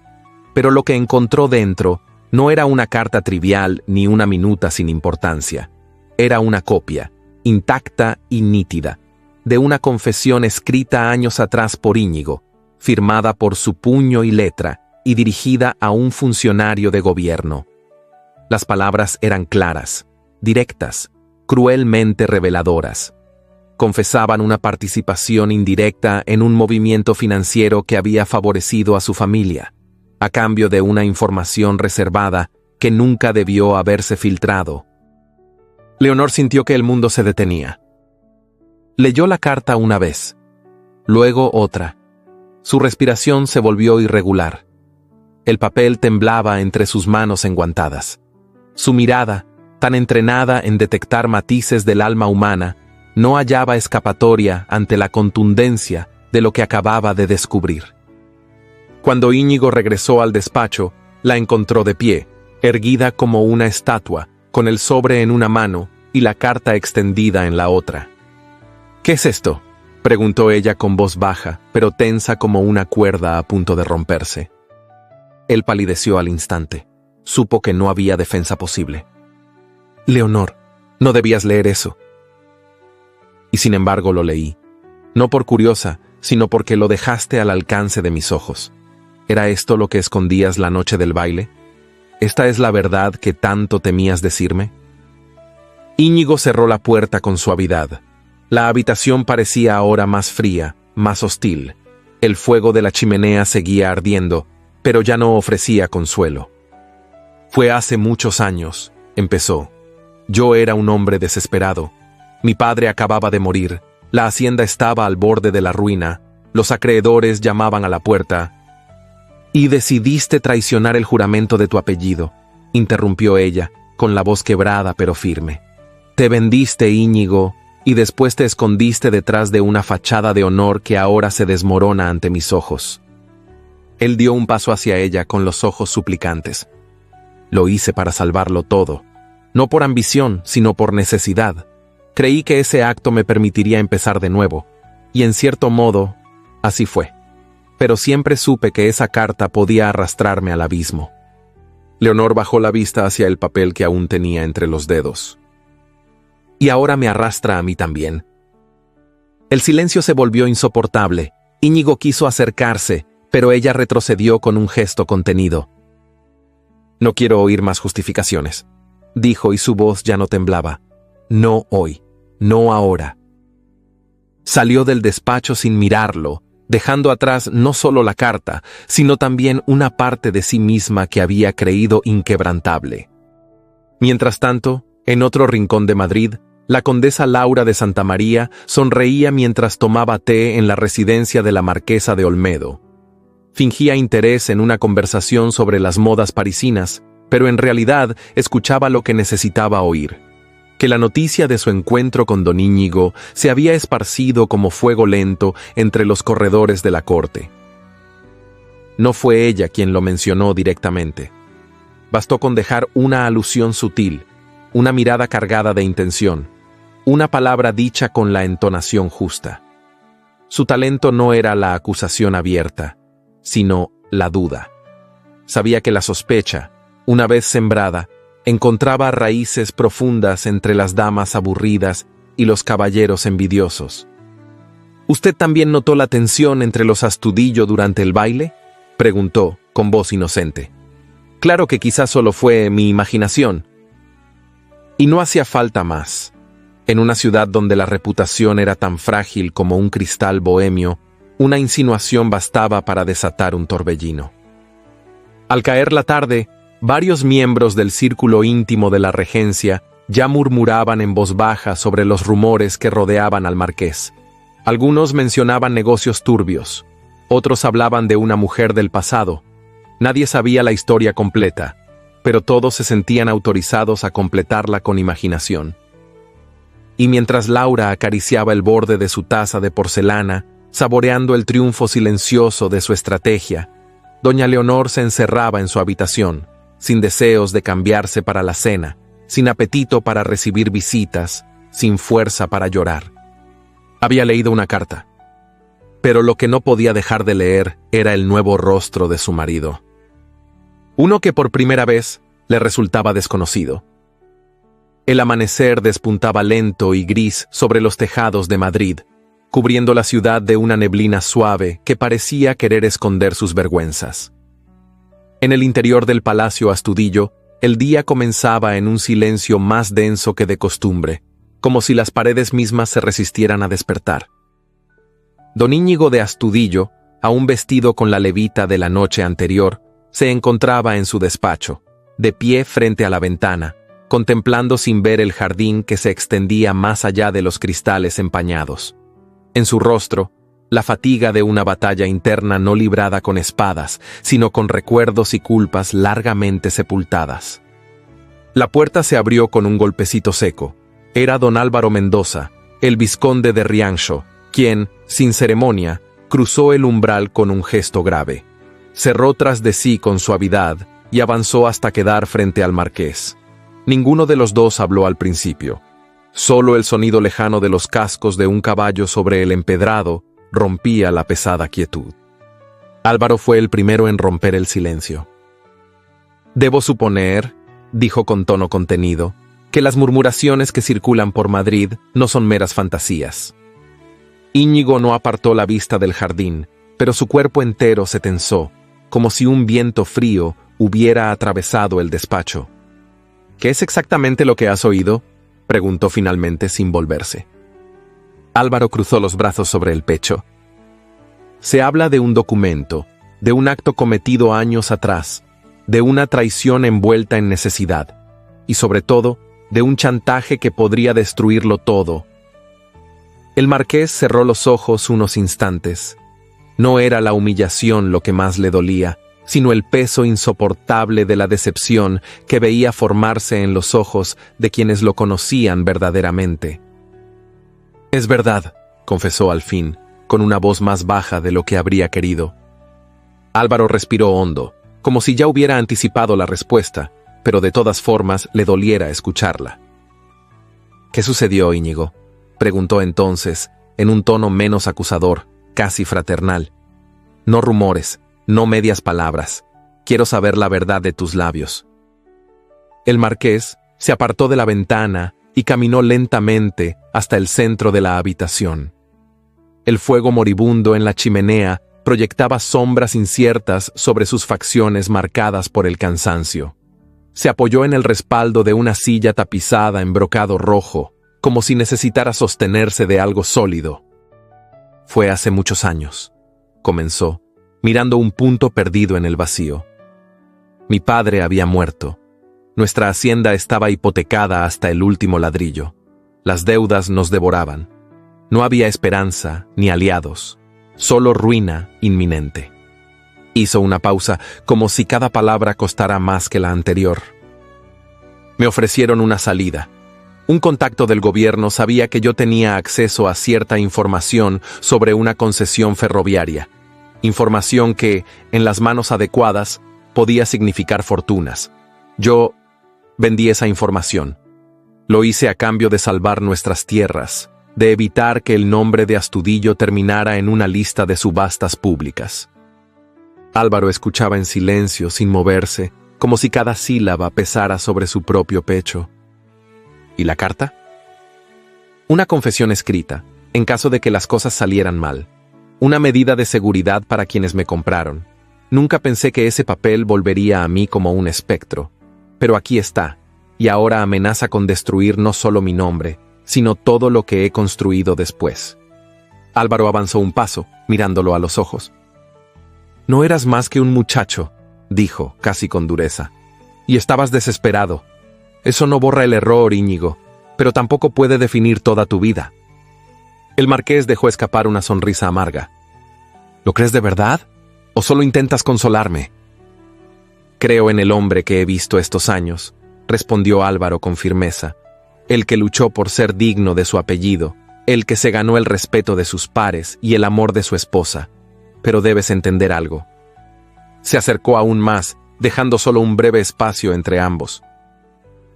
Pero lo que encontró dentro no era una carta trivial ni una minuta sin importancia. Era una copia, intacta y nítida, de una confesión escrita años atrás por Íñigo, firmada por su puño y letra y dirigida a un funcionario de gobierno. Las palabras eran claras, directas, cruelmente reveladoras. Confesaban una participación indirecta en un movimiento financiero que había favorecido a su familia, a cambio de una información reservada que nunca debió haberse filtrado. Leonor sintió que el mundo se detenía. Leyó la carta una vez, luego otra. Su respiración se volvió irregular. El papel temblaba entre sus manos enguantadas. Su mirada, tan entrenada en detectar matices del alma humana, no hallaba escapatoria ante la contundencia de lo que acababa de descubrir. Cuando Íñigo regresó al despacho, la encontró de pie, erguida como una estatua, con el sobre en una mano y la carta extendida en la otra. «¿Qué es esto?», preguntó ella con voz baja, pero tensa como una cuerda a punto de romperse. Él palideció al instante. Supo que no había defensa posible. «Leonor, no debías leer eso». y sin embargo lo leí. No por curiosa, sino porque lo dejaste al alcance de mis ojos. ¿Era esto lo que escondías la noche del baile? ¿Esta es la verdad que tanto temías decirme? Íñigo cerró la puerta con suavidad. La habitación parecía ahora más fría, más hostil. El fuego de la chimenea seguía ardiendo, pero ya no ofrecía consuelo. Fue hace muchos años, empezó. Yo era un hombre desesperado. Mi padre acababa de morir, la hacienda estaba al borde de la ruina, los acreedores llamaban a la puerta. «Y decidiste traicionar el juramento de tu apellido», interrumpió ella, con la voz quebrada pero firme. «Te vendiste, Íñigo, y después te escondiste detrás de una fachada de honor que ahora se desmorona ante mis ojos». Él dio un paso hacia ella con los ojos suplicantes. «Lo hice para salvarlo todo, no por ambición, sino por necesidad. Creí que ese acto me permitiría empezar de nuevo, y en cierto modo, así fue. Pero siempre supe que esa carta podía arrastrarme al abismo». Leonor bajó la vista hacia el papel que aún tenía entre los dedos. «Y ahora me arrastra a mí también». El silencio se volvió insoportable. Íñigo quiso acercarse, pero ella retrocedió con un gesto contenido. «No quiero oír más justificaciones», dijo, y su voz ya no temblaba. «No hoy, no ahora». Salió del despacho sin mirarlo, dejando atrás no solo la carta, sino también una parte de sí misma que había creído inquebrantable. Mientras tanto, en otro rincón de Madrid, la condesa Laura de Santa María sonreía mientras tomaba té en la residencia de la marquesa de Olmedo. Fingía interés en una conversación sobre las modas parisinas, pero en realidad escuchaba lo que necesitaba oír: que la noticia de su encuentro con don Íñigo se había esparcido como fuego lento entre los corredores de la corte. No fue ella quien lo mencionó directamente. Bastó con dejar una alusión sutil, una mirada cargada de intención, una palabra dicha con la entonación justa. Su talento no era la acusación abierta, sino la duda. Sabía que la sospecha, una vez sembrada, encontraba raíces profundas entre las damas aburridas y los caballeros envidiosos. «¿Usted también notó la tensión entre los Astudillo durante el baile?», preguntó, con voz inocente. «Claro que quizás solo fue mi imaginación». Y no hacía falta más. En una ciudad donde la reputación era tan frágil como un cristal bohemio, una insinuación bastaba para desatar un torbellino. Al caer la tarde, varios miembros del círculo íntimo de la regencia ya murmuraban en voz baja sobre los rumores que rodeaban al marqués. Algunos mencionaban negocios turbios, otros hablaban de una mujer del pasado. Nadie sabía la historia completa, pero todos se sentían autorizados a completarla con imaginación. Y mientras Laura acariciaba el borde de su taza de porcelana, saboreando el triunfo silencioso de su estrategia, doña Leonor se encerraba en su habitación, sin deseos de cambiarse para la cena, sin apetito para recibir visitas, sin fuerza para llorar. Había leído una carta, pero lo que no podía dejar de leer era el nuevo rostro de su marido. Uno que por primera vez le resultaba desconocido. El amanecer despuntaba lento y gris sobre los tejados de Madrid, cubriendo la ciudad de una neblina suave que parecía querer esconder sus vergüenzas. En el interior del Palacio Astudillo, el día comenzaba en un silencio más denso que de costumbre, como si las paredes mismas se resistieran a despertar. Don Íñigo de Astudillo, aún vestido con la levita de la noche anterior, se encontraba en su despacho, de pie frente a la ventana, contemplando sin ver el jardín que se extendía más allá de los cristales empañados. En su rostro, la fatiga de una batalla interna no librada con espadas, sino con recuerdos y culpas largamente sepultadas. La puerta se abrió con un golpecito seco. Era don Álvaro Mendoza, el vizconde de Riancho, quien, sin ceremonia, cruzó el umbral con un gesto grave. Cerró tras de sí con suavidad y avanzó hasta quedar frente al marqués. Ninguno de los dos habló al principio. Solo el sonido lejano de los cascos de un caballo sobre el empedrado rompía la pesada quietud. Álvaro fue el primero en romper el silencio. «Debo suponer», dijo con tono contenido, que las murmuraciones que circulan por Madrid no son meras fantasías. Íñigo no apartó la vista del jardín, pero su cuerpo entero se tensó, como si un viento frío hubiera atravesado el despacho. ¿Qué es exactamente lo que has oído?, preguntó finalmente sin volverse. Álvaro cruzó los brazos sobre el pecho. Se habla de un documento, de un acto cometido años atrás, de una traición envuelta en necesidad, y sobre todo, de un chantaje que podría destruirlo todo. El marqués cerró los ojos unos instantes. No era la humillación lo que más le dolía, sino el peso insoportable de la decepción que veía formarse en los ojos de quienes lo conocían verdaderamente. «Es verdad», confesó al fin, con una voz más baja de lo que habría querido. Álvaro respiró hondo, como si ya hubiera anticipado la respuesta, pero de todas formas le doliera escucharla. «¿Qué sucedió, Íñigo?», preguntó entonces, en un tono menos acusador, casi fraternal. «No rumores, no medias palabras. Quiero saber la verdad de tus labios». El marqués se apartó de la ventana y caminó lentamente hasta el centro de la habitación. El fuego moribundo en la chimenea proyectaba sombras inciertas sobre sus facciones marcadas por el cansancio. Se apoyó en el respaldo de una silla tapizada en brocado rojo, como si necesitara sostenerse de algo sólido. «Fue hace muchos años», comenzó, mirando un punto perdido en el vacío. «Mi padre había muerto. Nuestra hacienda estaba hipotecada hasta el último ladrillo. Las deudas nos devoraban. No había esperanza ni aliados, solo ruina inminente». Hizo una pausa, como si cada palabra costara más que la anterior. «Me ofrecieron una salida. Un contacto del gobierno sabía que yo tenía acceso a cierta información sobre una concesión ferroviaria. Información que, en las manos adecuadas, podía significar fortunas. Yo vendí esa información. Lo hice a cambio de salvar nuestras tierras, de evitar que el nombre de Astudillo terminara en una lista de subastas públicas». Álvaro escuchaba en silencio, sin moverse, como si cada sílaba pesara sobre su propio pecho. ¿Y la carta? «Una confesión escrita, en caso de que las cosas salieran mal. Una medida de seguridad para quienes me compraron. Nunca pensé que ese papel volvería a mí como un espectro. Pero aquí está, y ahora amenaza con destruir no solo mi nombre, sino todo lo que he construido después». Álvaro avanzó un paso, mirándolo a los ojos. «No eras más que un muchacho», dijo, casi con dureza. «Y estabas desesperado. Eso no borra el error, Íñigo, pero tampoco puede definir toda tu vida». El marqués dejó escapar una sonrisa amarga. «¿Lo crees de verdad? ¿O solo intentas consolarme?». «Creo en el hombre que he visto estos años», respondió Álvaro con firmeza. «El que luchó por ser digno de su apellido, el que se ganó el respeto de sus pares y el amor de su esposa. Pero debes entender algo». Se acercó aún más, dejando solo un breve espacio entre ambos.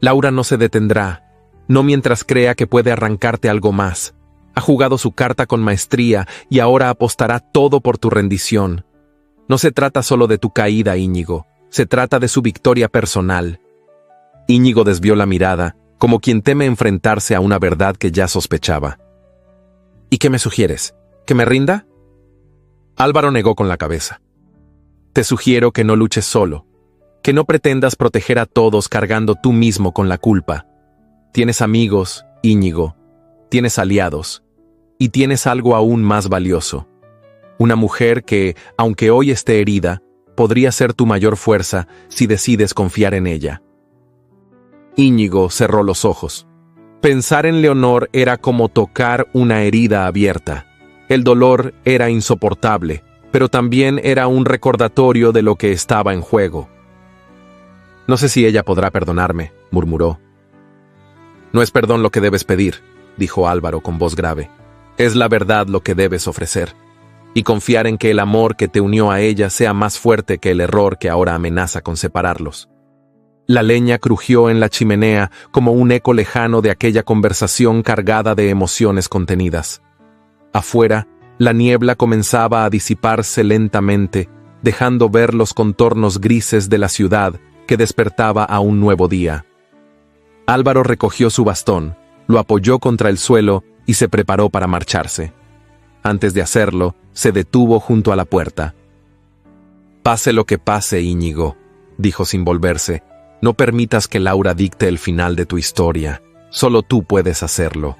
«Laura no se detendrá, no mientras crea que puede arrancarte algo más. Ha jugado su carta con maestría y ahora apostará todo por tu rendición. No se trata solo de tu caída, Íñigo, se trata de su victoria personal». Íñigo desvió la mirada, como quien teme enfrentarse a una verdad que ya sospechaba. «¿Y qué me sugieres? ¿Que me rinda?». Álvaro negó con la cabeza. «Te sugiero que no luches solo, que no pretendas proteger a todos cargando tú mismo con la culpa. Tienes amigos, Íñigo, tienes aliados, y tienes algo aún más valioso. Una mujer que, aunque hoy esté herida, podría ser tu mayor fuerza si decides confiar en ella». Íñigo cerró los ojos. Pensar en Leonor era como tocar una herida abierta. El dolor era insoportable, pero también era un recordatorio de lo que estaba en juego. «No sé si ella podrá perdonarme», murmuró. «No es perdón lo que debes pedir», dijo Álvaro con voz grave. «Es la verdad lo que debes ofrecer, y confiar en que el amor que te unió a ella sea más fuerte que el error que ahora amenaza con separarlos». La leña crujió en la chimenea como un eco lejano de aquella conversación cargada de emociones contenidas. Afuera, la niebla comenzaba a disiparse lentamente, dejando ver los contornos grises de la ciudad que despertaba a un nuevo día. Álvaro recogió su bastón, lo apoyó contra el suelo y se preparó para marcharse. Antes de hacerlo, se detuvo junto a la puerta. «Pase lo que pase, Íñigo», dijo sin volverse, «no permitas que Laura dicte el final de tu historia. Solo tú puedes hacerlo».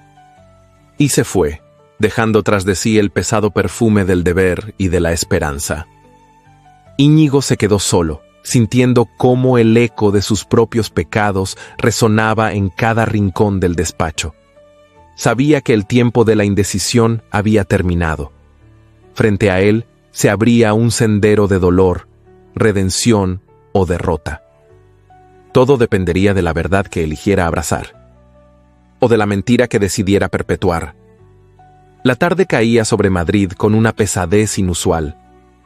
Y se fue, dejando tras de sí el pesado perfume del deber y de la esperanza. Íñigo se quedó solo, sintiendo cómo el eco de sus propios pecados resonaba en cada rincón del despacho. Sabía que el tiempo de la indecisión había terminado. Frente a él se abría un sendero de dolor, redención o derrota. Todo dependería de la verdad que eligiera abrazar, o de la mentira que decidiera perpetuar. La tarde caía sobre Madrid con una pesadez inusual.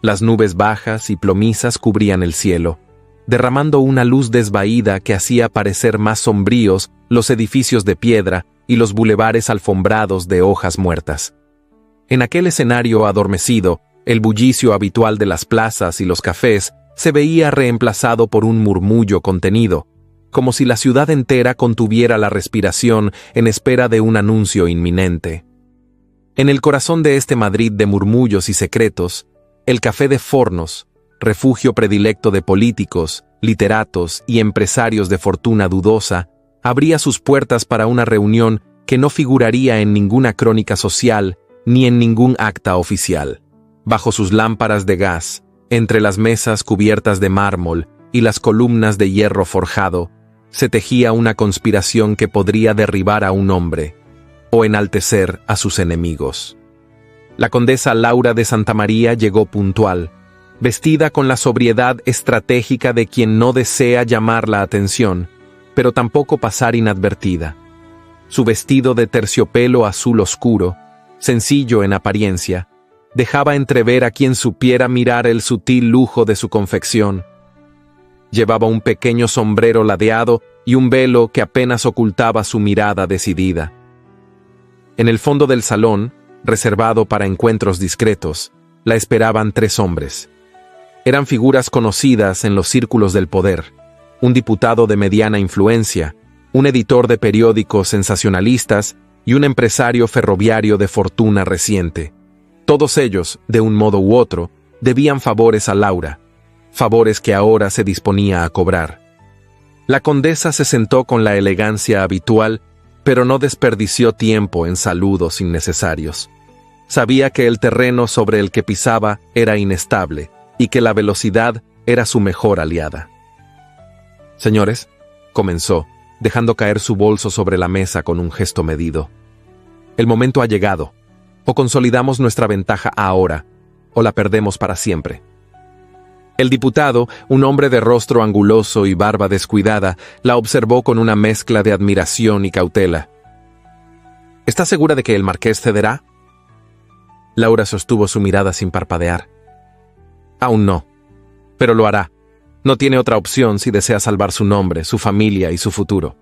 Las nubes bajas y plomizas cubrían el cielo, derramando una luz desvaída que hacía parecer más sombríos los edificios de piedra y los bulevares alfombrados de hojas muertas. En aquel escenario adormecido, el bullicio habitual de las plazas y los cafés se veía reemplazado por un murmullo contenido, como si la ciudad entera contuviera la respiración en espera de un anuncio inminente. En el corazón de este Madrid de murmullos y secretos, el Café de Fornos, refugio predilecto de políticos, literatos y empresarios de fortuna dudosa, abría sus puertas para una reunión que no figuraría en ninguna crónica social ni en ningún acta oficial. Bajo sus lámparas de gas, entre las mesas cubiertas de mármol y las columnas de hierro forjado, se tejía una conspiración que podría derribar a un hombre o enaltecer a sus enemigos. La condesa Laura de Santamaría llegó puntual, vestida con la sobriedad estratégica de quien no desea llamar la atención, pero tampoco pasar inadvertida. Su vestido de terciopelo azul oscuro, sencillo en apariencia, dejaba entrever a quien supiera mirar el sutil lujo de su confección. Llevaba un pequeño sombrero ladeado y un velo que apenas ocultaba su mirada decidida. En el fondo del salón, reservado para encuentros discretos, la esperaban 3 hombres. Eran figuras conocidas en los círculos del poder: un diputado de mediana influencia, un editor de periódicos sensacionalistas y un empresario ferroviario de fortuna reciente. Todos ellos, de un modo u otro, debían favores a Laura, favores que ahora se disponía a cobrar. La condesa se sentó con la elegancia habitual, pero no desperdició tiempo en saludos innecesarios. Sabía que el terreno sobre el que pisaba era inestable y que la velocidad era su mejor aliada. «Señores», comenzó, dejando caer su bolso sobre la mesa con un gesto medido. «El momento ha llegado. O consolidamos nuestra ventaja ahora, o la perdemos para siempre». El diputado, un hombre de rostro anguloso y barba descuidada, la observó con una mezcla de admiración y cautela. «¿Está segura de que el marqués cederá?». Laura sostuvo su mirada sin parpadear. «Aún no, pero lo hará. No tiene otra opción si desea salvar su nombre, su familia y su futuro».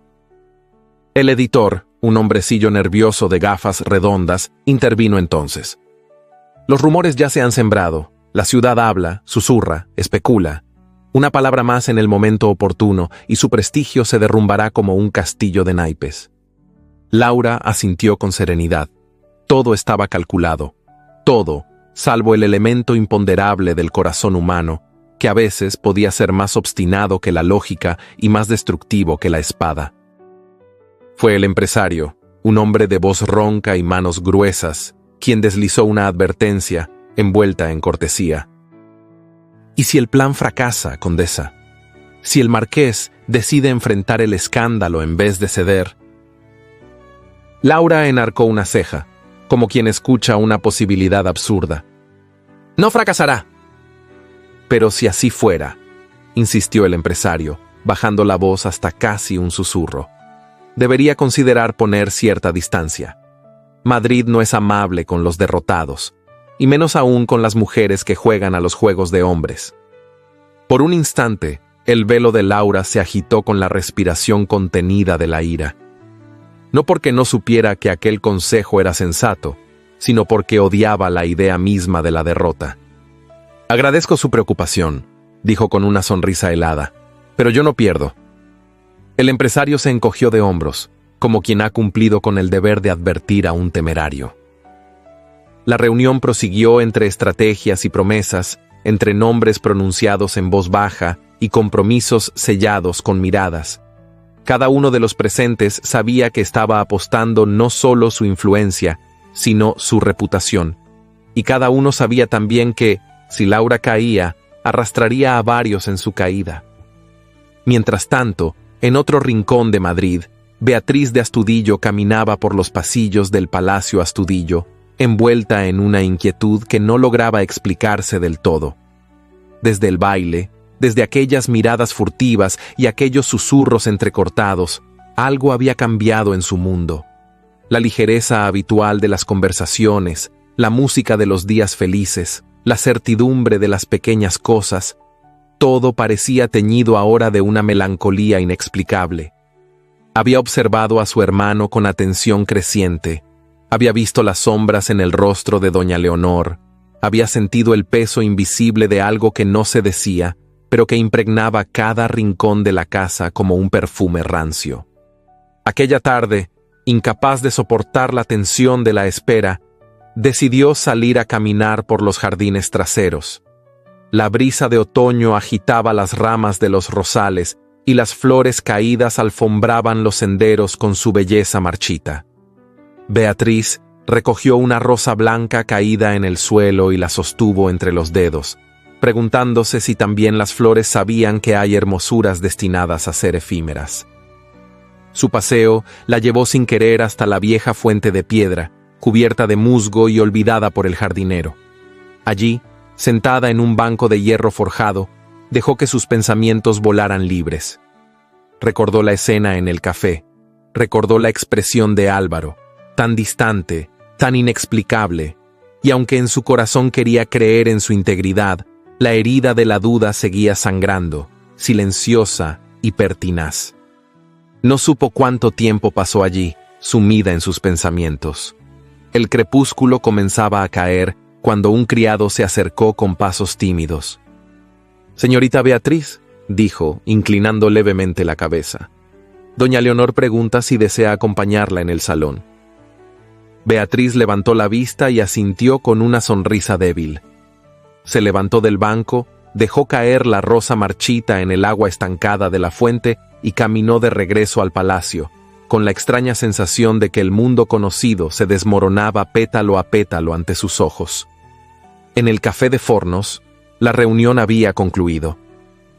El editor, un hombrecillo nervioso de gafas redondas, intervino entonces. «Los rumores ya se han sembrado. La ciudad habla, susurra, especula. Una palabra más en el momento oportuno y su prestigio se derrumbará como un castillo de naipes». Laura asintió con serenidad. Todo estaba calculado. Todo, salvo el elemento imponderable del corazón humano, que a veces podía ser más obstinado que la lógica y más destructivo que la espada. Fue el empresario, un hombre de voz ronca y manos gruesas, quien deslizó una advertencia, envuelta en cortesía. «¿Y si el plan fracasa, condesa? Si el marqués decide enfrentar el escándalo en vez de ceder?» Laura enarcó una ceja, como quien escucha una posibilidad absurda. «No fracasará». «Pero si así fuera», insistió el empresario, bajando la voz hasta casi un susurro, «debería considerar poner cierta distancia. Madrid no es amable con los derrotados, y menos aún con las mujeres que juegan a los juegos de hombres». Por un instante, el velo de Laura se agitó con la respiración contenida de la ira. No porque no supiera que aquel consejo era sensato, sino porque odiaba la idea misma de la derrota. «Agradezco su preocupación», dijo con una sonrisa helada, «pero yo no pierdo». El empresario se encogió de hombros, como quien ha cumplido con el deber de advertir a un temerario. La reunión prosiguió entre estrategias y promesas, entre nombres pronunciados en voz baja y compromisos sellados con miradas. Cada uno de los presentes sabía que estaba apostando no solo su influencia, sino su reputación. Y cada uno sabía también que, si Laura caía, arrastraría a varios en su caída. Mientras tanto, en otro rincón de Madrid, Beatriz de Astudillo caminaba por los pasillos del Palacio Astudillo, envuelta en una inquietud que no lograba explicarse del todo. Desde el baile, desde aquellas miradas furtivas y aquellos susurros entrecortados, algo había cambiado en su mundo. La ligereza habitual de las conversaciones, la música de los días felices, la certidumbre de las pequeñas cosas, todo parecía teñido ahora de una melancolía inexplicable. Había observado a su hermano con atención creciente, había visto las sombras en el rostro de doña Leonor, había sentido el peso invisible de algo que no se decía, pero que impregnaba cada rincón de la casa como un perfume rancio. Aquella tarde, incapaz de soportar la tensión de la espera, decidió salir a caminar por los jardines traseros. La brisa de otoño agitaba las ramas de los rosales y las flores caídas alfombraban los senderos con su belleza marchita. Beatriz recogió una rosa blanca caída en el suelo y la sostuvo entre los dedos, preguntándose si también las flores sabían que hay hermosuras destinadas a ser efímeras. Su paseo la llevó sin querer hasta la vieja fuente de piedra, cubierta de musgo y olvidada por el jardinero. Allí, sentada en un banco de hierro forjado, dejó que sus pensamientos volaran libres. Recordó la escena en el café, recordó la expresión de Álvaro, tan distante, tan inexplicable, y aunque en su corazón quería creer en su integridad, la herida de la duda seguía sangrando, silenciosa y pertinaz. No supo cuánto tiempo pasó allí, sumida en sus pensamientos. El crepúsculo comenzaba a caer cuando un criado se acercó con pasos tímidos. «Señorita Beatriz», dijo, inclinando levemente la cabeza. «Doña Leonor pregunta si desea acompañarla en el salón». Beatriz levantó la vista y asintió con una sonrisa débil. Se levantó del banco, dejó caer la rosa marchita en el agua estancada de la fuente y caminó de regreso al palacio, con la extraña sensación de que el mundo conocido se desmoronaba pétalo a pétalo ante sus ojos. En el café de Fornos, la reunión había concluido.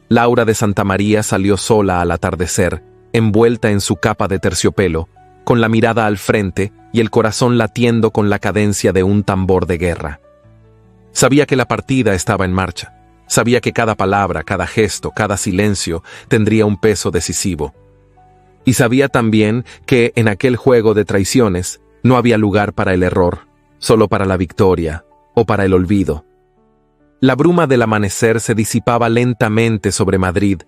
Laura de Santamaría salió sola al atardecer, envuelta en su capa de terciopelo, con la mirada al frente y el corazón latiendo con la cadencia de un tambor de guerra. Sabía que la partida estaba en marcha. Sabía que cada palabra, cada gesto, cada silencio tendría un peso decisivo. Y sabía también que en aquel juego de traiciones no había lugar para el error, solo para la victoria o para el olvido. La bruma del amanecer se disipaba lentamente sobre Madrid,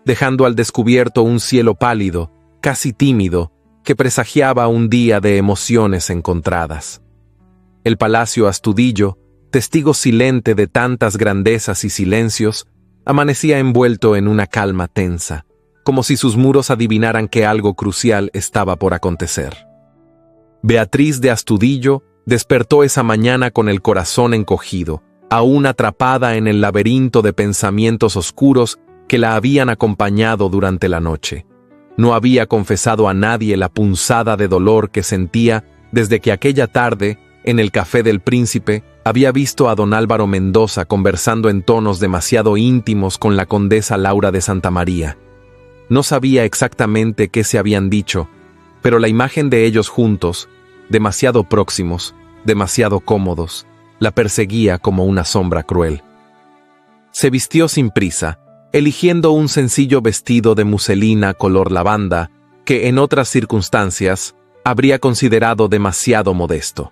dejando al descubierto un cielo pálido, casi tímido, que presagiaba un día de emociones encontradas. El Palacio Astudillo, testigo silente de tantas grandezas y silencios, amanecía envuelto en una calma tensa, como si sus muros adivinaran que algo crucial estaba por acontecer. Beatriz de Astudillo despertó esa mañana con el corazón encogido, aún atrapada en el laberinto de pensamientos oscuros que la habían acompañado durante la noche. No había confesado a nadie la punzada de dolor que sentía desde que aquella tarde, en el Café del Príncipe, había visto a don Álvaro Mendoza conversando en tonos demasiado íntimos con la condesa Laura de Santamaría. No sabía exactamente qué se habían dicho, pero la imagen de ellos juntos, demasiado próximos, demasiado cómodos, la perseguía como una sombra cruel. Se vistió sin prisa, eligiendo un sencillo vestido de muselina color lavanda que en otras circunstancias habría considerado demasiado modesto.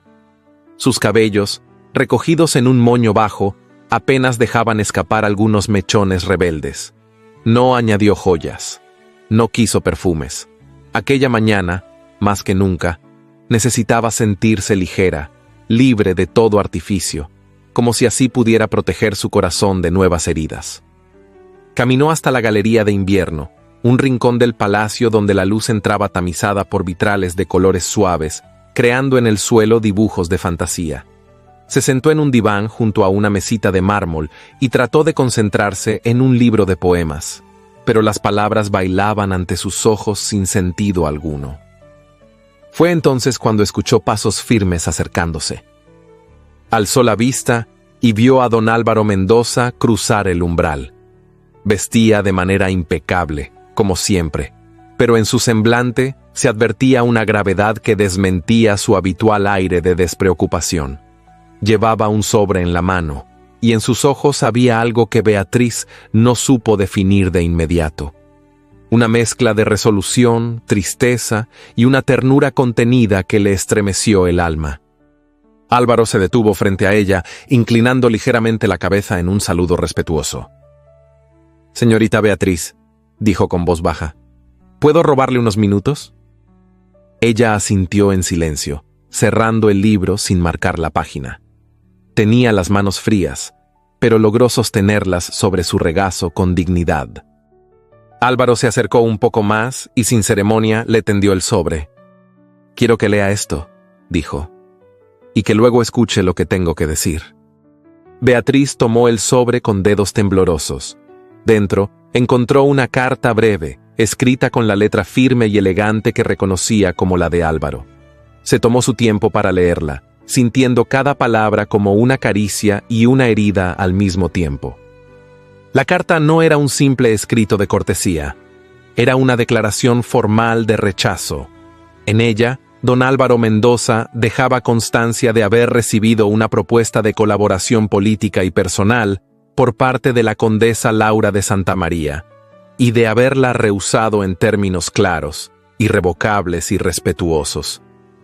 Sus cabellos, recogidos en un moño bajo, apenas dejaban escapar algunos mechones rebeldes. No añadió joyas. No quiso perfumes. Aquella mañana, más que nunca, necesitaba sentirse ligera, libre de todo artificio, como si así pudiera proteger su corazón de nuevas heridas. Caminó hasta la galería de invierno, un rincón del palacio donde la luz entraba tamizada por vitrales de colores suaves, creando en el suelo dibujos de fantasía. Se sentó en un diván junto a una mesita de mármol y trató de concentrarse en un libro de poemas, pero las palabras bailaban ante sus ojos sin sentido alguno. Fue entonces cuando escuchó pasos firmes acercándose. Alzó la vista y vio a don Álvaro Mendoza cruzar el umbral. Vestía de manera impecable, como siempre, pero en su semblante se advertía una gravedad que desmentía su habitual aire de despreocupación. Llevaba un sobre en la mano, y en sus ojos había algo que Beatriz no supo definir de inmediato. Una mezcla de resolución, tristeza y una ternura contenida que le estremeció el alma. Álvaro se detuvo frente a ella, inclinando ligeramente la cabeza en un saludo respetuoso. «Señorita Beatriz», dijo con voz baja, «¿puedo robarle unos minutos?». Ella asintió en silencio, cerrando el libro sin marcar la página. Tenía las manos frías, pero logró sostenerlas sobre su regazo con dignidad. Álvaro se acercó un poco más y sin ceremonia le tendió el sobre. «Quiero que lea esto», dijo, «y que luego escuche lo que tengo que decir». Beatriz tomó el sobre con dedos temblorosos. Dentro, encontró una carta breve, escrita con la letra firme y elegante que reconocía como la de Álvaro. Se tomó su tiempo para leerla, sintiendo cada palabra como una caricia y una herida al mismo tiempo. La carta no era un simple escrito de cortesía, era una declaración formal de rechazo. En ella, don Álvaro Mendoza dejaba constancia de haber recibido una propuesta de colaboración política y personal por parte de la condesa Laura de Santamaría, y de haberla rehusado en términos claros, irrevocables y respetuosos,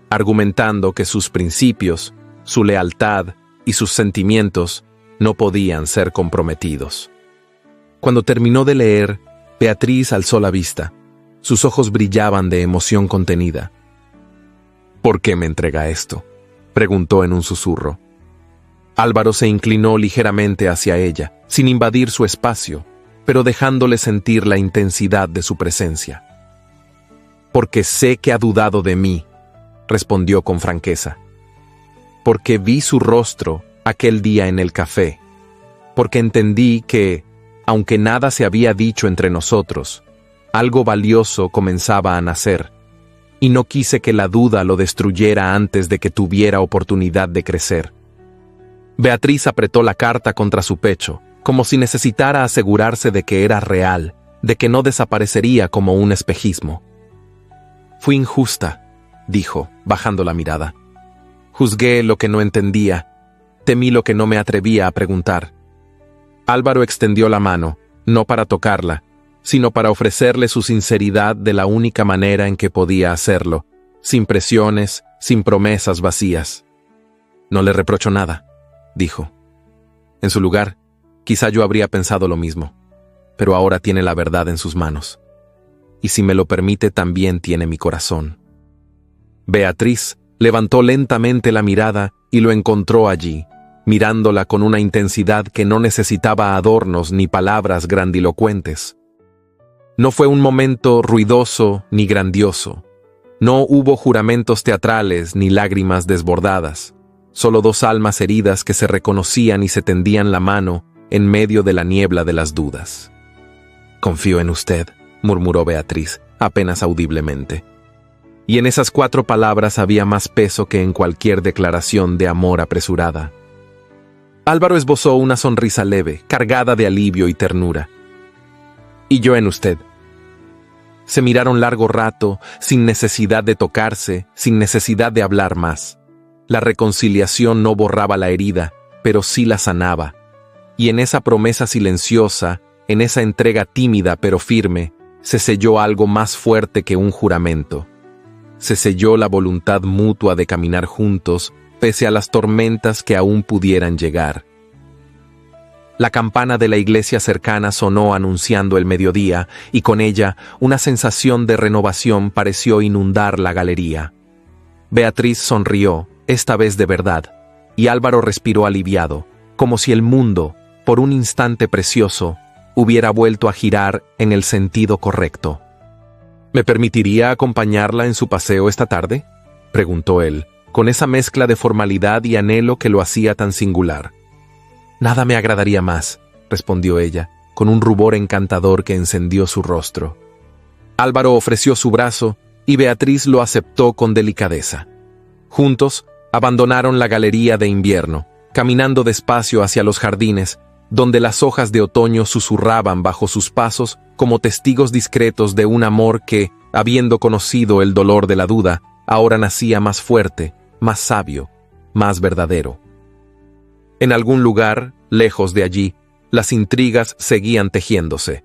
argumentando que sus principios, su lealtad y sus sentimientos no podían ser comprometidos. Cuando terminó de leer, Beatriz alzó la vista. Sus ojos brillaban de emoción contenida. «¿Por qué me entrega esto?», preguntó en un susurro. Álvaro se inclinó ligeramente hacia ella, sin invadir su espacio, pero dejándole sentir la intensidad de su presencia. «Porque sé que ha dudado de mí», respondió con franqueza. «Porque vi su rostro aquel día en el café. Porque entendí que, aunque nada se había dicho entre nosotros, algo valioso comenzaba a nacer, y no quise que la duda lo destruyera antes de que tuviera oportunidad de crecer». Beatriz apretó la carta contra su pecho, como si necesitara asegurarse de que era real, de que no desaparecería como un espejismo. «Fui injusta», dijo, bajando la mirada. «Juzgué lo que no entendía, temí lo que no me atrevía a preguntar». Álvaro extendió la mano, no para tocarla, sino para ofrecerle su sinceridad de la única manera en que podía hacerlo, sin presiones, sin promesas vacías. «No le reprocho nada», dijo. «En su lugar, quizá yo habría pensado lo mismo, pero ahora tiene la verdad en sus manos. Y si me lo permite, también tiene mi corazón». Beatriz levantó lentamente la mirada y lo encontró allí, mirándola con una intensidad que no necesitaba adornos ni palabras grandilocuentes. No fue un momento ruidoso ni grandioso. No hubo juramentos teatrales ni lágrimas desbordadas. Solo dos almas heridas que se reconocían y se tendían la mano en medio de la niebla de las dudas. «Confío en usted», murmuró Beatriz, apenas audiblemente. Y en esas 4 palabras había más peso que en cualquier declaración de amor apresurada. Álvaro esbozó una sonrisa leve, cargada de alivio y ternura. «Y yo en usted». Se miraron largo rato, sin necesidad de tocarse, sin necesidad de hablar más. La reconciliación no borraba la herida, pero sí la sanaba. Y en esa promesa silenciosa, en esa entrega tímida pero firme, se selló algo más fuerte que un juramento. Se selló la voluntad mutua de caminar juntos, pese a las tormentas que aún pudieran llegar. La campana de la iglesia cercana sonó anunciando el mediodía, y con ella una sensación de renovación pareció inundar la galería. Beatriz sonrió, esta vez de verdad, y Álvaro respiró aliviado, como si el mundo, por un instante precioso, hubiera vuelto a girar en el sentido correcto. ¿Me permitiría acompañarla en su paseo esta tarde?, preguntó él, con esa mezcla de formalidad y anhelo que lo hacía tan singular. Nada me agradaría más, respondió ella, con un rubor encantador que encendió su rostro. Álvaro ofreció su brazo y Beatriz lo aceptó con delicadeza. Juntos abandonaron la galería de invierno, caminando despacio hacia los jardines, donde las hojas de otoño susurraban bajo sus pasos como testigos discretos de un amor que, habiendo conocido el dolor de la duda, ahora nacía más fuerte, más sabio, más verdadero. En algún lugar, lejos de allí, las intrigas seguían tejiéndose.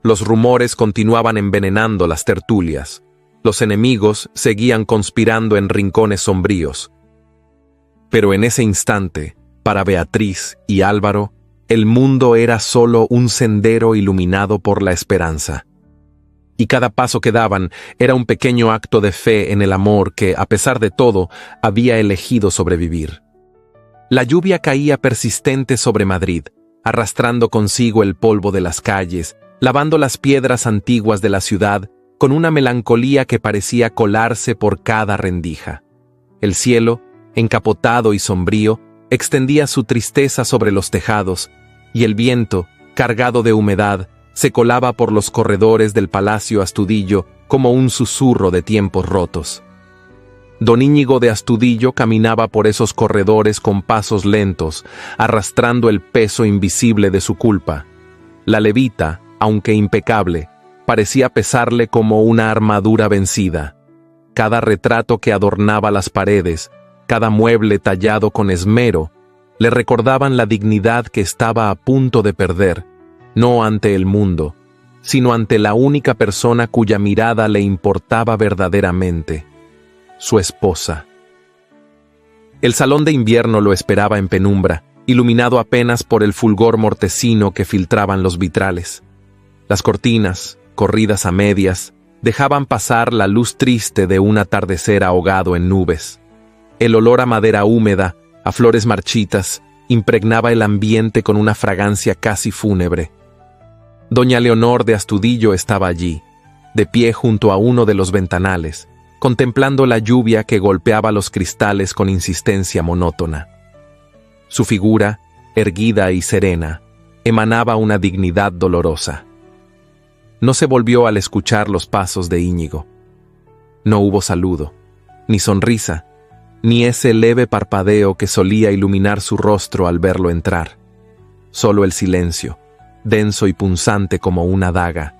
Los rumores continuaban envenenando las tertulias. Los enemigos seguían conspirando en rincones sombríos. Pero en ese instante, para Beatriz y Álvaro, el mundo era solo un sendero iluminado por la esperanza. Y cada paso que daban era un pequeño acto de fe en el amor que, a pesar de todo, había elegido sobrevivir. La lluvia caía persistente sobre Madrid, arrastrando consigo el polvo de las calles, lavando las piedras antiguas de la ciudad con una melancolía que parecía colarse por cada rendija. El cielo, encapotado y sombrío, extendía su tristeza sobre los tejados, y el viento, cargado de humedad, se colaba por los corredores del Palacio Astudillo como un susurro de tiempos rotos. Don Íñigo de Astudillo caminaba por esos corredores con pasos lentos, arrastrando el peso invisible de su culpa. La levita, aunque impecable, parecía pesarle como una armadura vencida. Cada retrato que adornaba las paredes, cada mueble tallado con esmero, le recordaban la dignidad que estaba a punto de perder, no ante el mundo, sino ante la única persona cuya mirada le importaba verdaderamente, su esposa. El salón de invierno lo esperaba en penumbra, iluminado apenas por el fulgor mortecino que filtraban los vitrales. Las cortinas, corridas a medias, dejaban pasar la luz triste de un atardecer ahogado en nubes. El olor a madera húmeda, a flores marchitas, impregnaba el ambiente con una fragancia casi fúnebre. Doña Leonor de Astudillo estaba allí, de pie junto a uno de los ventanales, contemplando la lluvia que golpeaba los cristales con insistencia monótona. Su figura, erguida y serena, emanaba una dignidad dolorosa. No se volvió al escuchar los pasos de Íñigo. No hubo saludo, ni sonrisa, ni ese leve parpadeo que solía iluminar su rostro al verlo entrar. Solo el silencio, denso y punzante como una daga.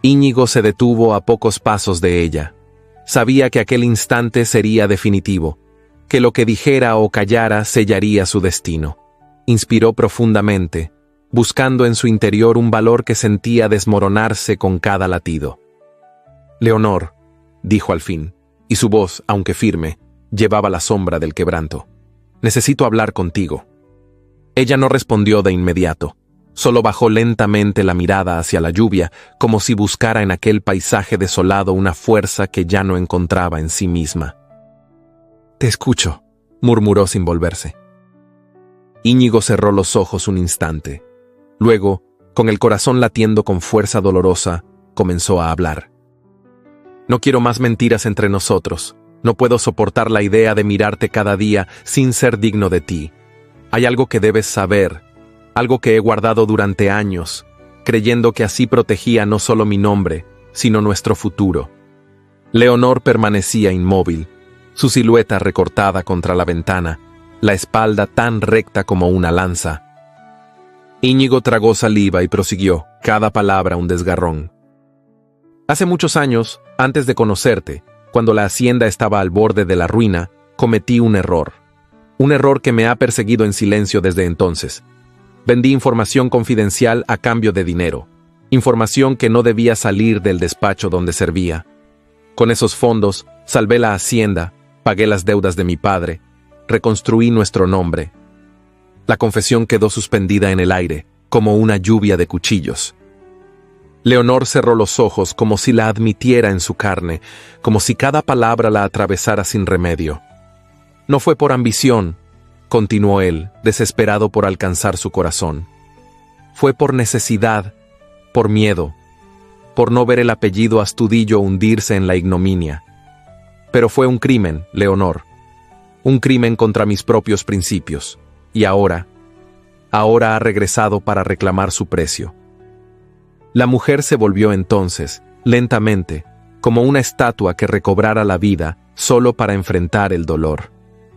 Íñigo se detuvo a pocos pasos de ella. Sabía que aquel instante sería definitivo, que lo que dijera o callara sellaría su destino. Inspiró profundamente, buscando en su interior un valor que sentía desmoronarse con cada latido. «Leonor», dijo al fin, y su voz, aunque firme, llevaba la sombra del quebranto. «Necesito hablar contigo». Ella no respondió de inmediato, solo bajó lentamente la mirada hacia la lluvia, como si buscara en aquel paisaje desolado una fuerza que ya no encontraba en sí misma. «Te escucho», murmuró sin volverse. Íñigo cerró los ojos un instante. Luego, con el corazón latiendo con fuerza dolorosa, comenzó a hablar. «No quiero más mentiras entre nosotros. No puedo soportar la idea de mirarte cada día sin ser digno de ti. Hay algo que debes saber, algo que he guardado durante años, creyendo que así protegía no solo mi nombre, sino nuestro futuro». Leonor permanecía inmóvil, su silueta recortada contra la ventana, la espalda tan recta como una lanza. Íñigo tragó saliva y prosiguió, cada palabra un desgarrón. «Hace muchos años, antes de conocerte, cuando la hacienda estaba al borde de la ruina, cometí un error. Un error que me ha perseguido en silencio desde entonces. Vendí información confidencial a cambio de dinero, información que no debía salir del despacho donde servía. Con esos fondos, salvé la hacienda, pagué las deudas de mi padre, reconstruí nuestro nombre. La confesión quedó suspendida en el aire, como una lluvia de cuchillos. Leonor cerró los ojos como si la admitiera en su carne, como si cada palabra la atravesara sin remedio. No fue por ambición, continuó él, desesperado por alcanzar su corazón. Fue por necesidad, por miedo, por no ver el apellido Astudillo hundirse en la ignominia. Pero fue un crimen, Leonor. Un crimen contra mis propios principios. Y ahora ha regresado para reclamar su precio. La mujer se volvió entonces, lentamente, como una estatua que recobrara la vida solo para enfrentar el dolor.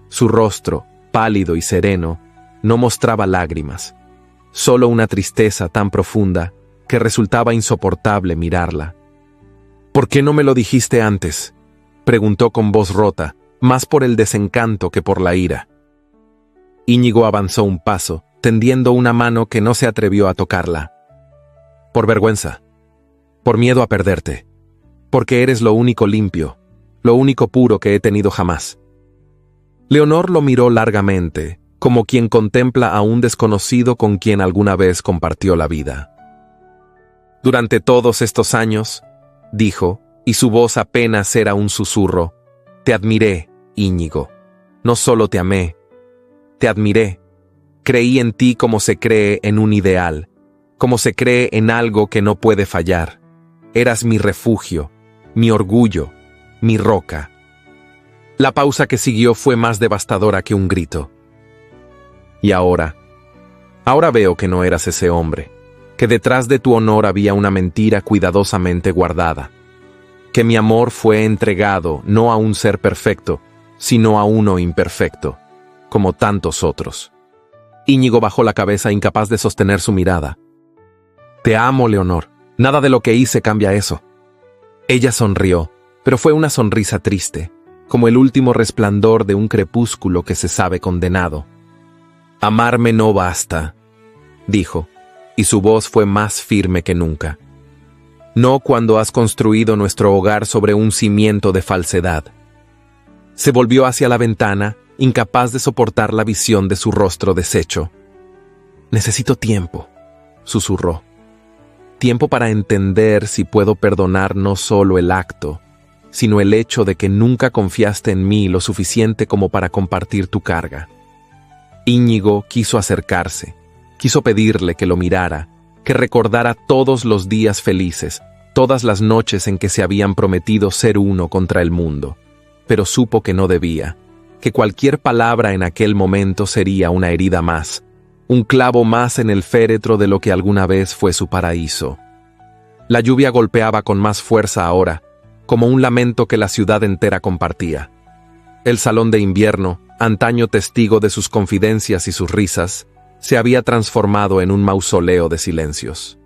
Su rostro, pálido y sereno, no mostraba lágrimas, solo una tristeza tan profunda que resultaba insoportable mirarla. «¿Por qué no me lo dijiste antes?», preguntó con voz rota, más por el desencanto que por la ira. Íñigo avanzó un paso, tendiendo una mano que no se atrevió a tocarla. «Por vergüenza, por miedo a perderte, porque eres lo único limpio, lo único puro que he tenido jamás». Leonor lo miró largamente, como quien contempla a un desconocido con quien alguna vez compartió la vida. «Durante todos estos años», dijo, y su voz apenas era un susurro, «te admiré, Íñigo. No solo te amé, te admiré. Creí en ti como se cree en un ideal, como se cree en algo que no puede fallar. Eras mi refugio, mi orgullo, mi roca». La pausa que siguió fue más devastadora que un grito. «Y ahora veo que no eras ese hombre, que detrás de tu honor había una mentira cuidadosamente guardada, que mi amor fue entregado no a un ser perfecto, sino a uno imperfecto, como tantos otros». Íñigo bajó la cabeza, incapaz de sostener su mirada. «Te amo, Leonor. Nada de lo que hice cambia eso». Ella sonrió, pero fue una sonrisa triste, como el último resplandor de un crepúsculo que se sabe condenado. «Amarme no basta», dijo, y su voz fue más firme que nunca. «No cuando has construido nuestro hogar sobre un cimiento de falsedad». Se volvió hacia la ventana, incapaz de soportar la visión de su rostro deshecho. «Necesito tiempo», susurró. «Tiempo para entender si puedo perdonar no solo el acto, sino el hecho de que nunca confiaste en mí lo suficiente como para compartir tu carga». Íñigo quiso acercarse, quiso pedirle que lo mirara, que recordara todos los días felices, todas las noches en que se habían prometido ser uno contra el mundo, pero supo que no debía, que cualquier palabra en aquel momento sería una herida más, un clavo más en el féretro de lo que alguna vez fue su paraíso. La lluvia golpeaba con más fuerza ahora, como un lamento que la ciudad entera compartía. El salón de invierno, antaño testigo de sus confidencias y sus risas, se había transformado en un mausoleo de silencios.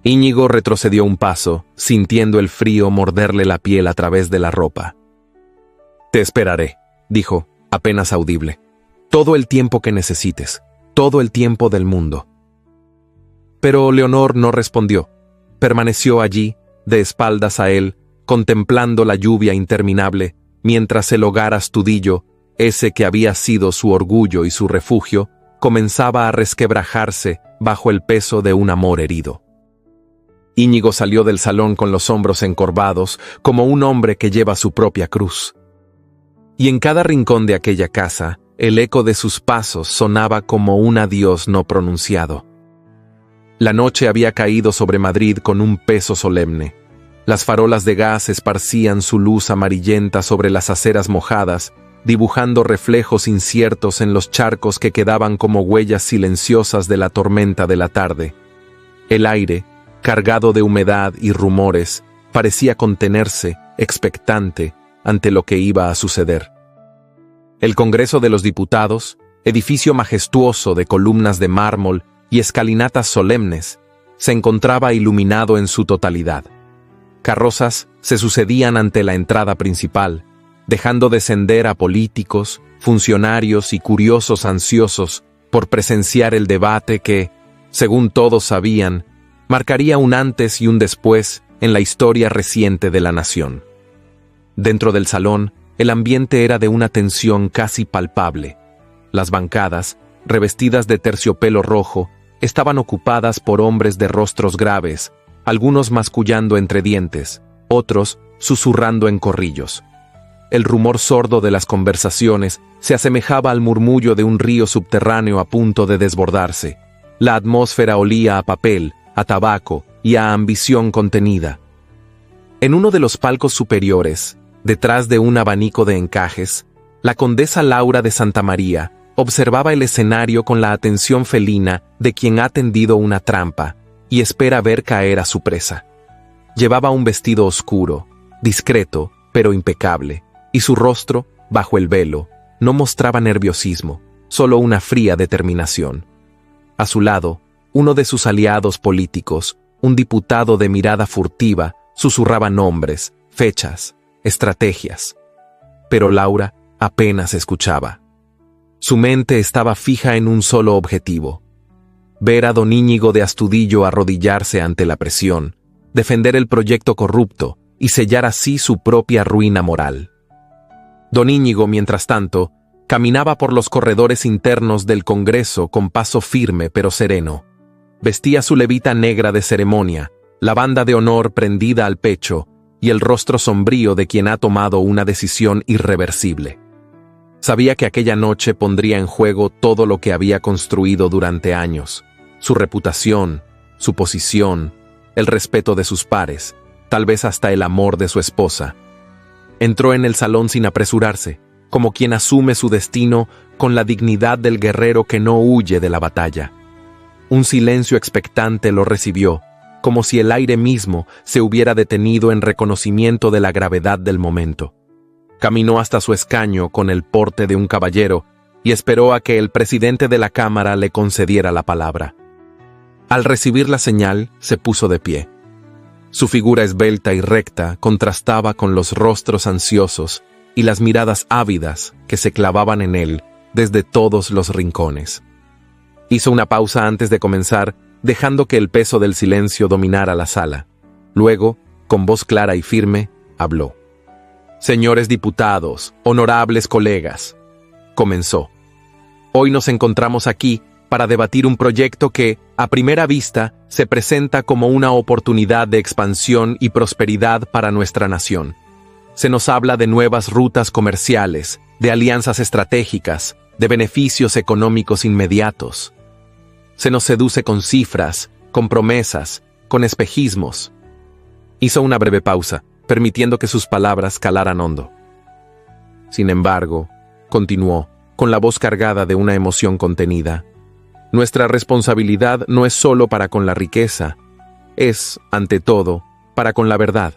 Íñigo retrocedió un paso, sintiendo el frío morderle la piel a través de la ropa. «Te esperaré», dijo, apenas audible. «Todo el tiempo que necesites, todo el tiempo del mundo». Pero Leonor no respondió. Permaneció allí, de espaldas a él, contemplando la lluvia interminable, mientras el hogar Astudillo, ese que había sido su orgullo y su refugio, comenzaba a resquebrajarse bajo el peso de un amor herido. Íñigo salió del salón con los hombros encorvados, como un hombre que lleva su propia cruz. Y en cada rincón de aquella casa, el eco de sus pasos sonaba como un adiós no pronunciado. La noche había caído sobre Madrid con un peso solemne. Las farolas de gas esparcían su luz amarillenta sobre las aceras mojadas, dibujando reflejos inciertos en los charcos que quedaban como huellas silenciosas de la tormenta de la tarde. El aire, cargado de humedad y rumores, parecía contenerse, expectante, ante lo que iba a suceder. El Congreso de los Diputados, edificio majestuoso de columnas de mármol y escalinatas solemnes, se encontraba iluminado en su totalidad. Carrozas se sucedían ante la entrada principal, dejando descender a políticos, funcionarios y curiosos ansiosos por presenciar el debate que, según todos sabían, marcaría un antes y un después en la historia reciente de la nación. Dentro del salón, el ambiente era de una tensión casi palpable. Las bancadas, revestidas de terciopelo rojo, estaban ocupadas por hombres de rostros graves, algunos mascullando entre dientes, otros susurrando en corrillos. El rumor sordo de las conversaciones se asemejaba al murmullo de un río subterráneo a punto de desbordarse, La atmósfera olía a papel, a tabaco y a ambición contenida. En uno de los palcos superiores, detrás de un abanico de encajes, la condesa Laura de Santamaría observaba el escenario con la atención felina de quien ha tendido una trampa y espera ver caer a su presa. Llevaba un vestido oscuro, discreto, pero impecable, y su rostro, bajo el velo, no mostraba nerviosismo, solo una fría determinación. A su lado, uno de sus aliados políticos, un diputado de mirada furtiva, susurraba nombres, fechas, estrategias. Pero Laura apenas escuchaba. Su mente estaba fija en un solo objetivo: ver a don Íñigo de Astudillo arrodillarse ante la presión, defender el proyecto corrupto y sellar así su propia ruina moral. Don Íñigo, mientras tanto, caminaba por los corredores internos del Congreso con paso firme pero sereno. Vestía su levita negra de ceremonia, la banda de honor prendida al pecho y el rostro sombrío de quien ha tomado una decisión irreversible. Sabía que aquella noche pondría en juego todo lo que había construido durante años: su reputación, su posición, el respeto de sus pares, tal vez hasta el amor de su esposa. Entró en el salón sin apresurarse, como quien asume su destino con la dignidad del guerrero que no huye de la batalla. Un silencio expectante lo recibió, como si el aire mismo se hubiera detenido en reconocimiento de la gravedad del momento. Caminó hasta su escaño con el porte de un caballero y esperó a que el presidente de la Cámara le concediera la palabra. Al recibir la señal, se puso de pie. Su figura esbelta y recta contrastaba con los rostros ansiosos y las miradas ávidas que se clavaban en él desde todos los rincones. Hizo una pausa antes de comenzar, dejando que el peso del silencio dominara la sala. Luego, con voz clara y firme, habló. «Señores diputados, honorables colegas», comenzó. «Hoy nos encontramos aquí para debatir un proyecto que, a primera vista, se presenta como una oportunidad de expansión y prosperidad para nuestra nación. Se nos habla de nuevas rutas comerciales, de alianzas estratégicas, de beneficios económicos inmediatos. Se nos seduce con cifras, con promesas, con espejismos». Hizo una breve pausa, permitiendo que sus palabras calaran hondo. Sin embargo, continuó, con la voz cargada de una emoción contenida: «Nuestra responsabilidad no es solo para con la riqueza, es, ante todo, para con la verdad,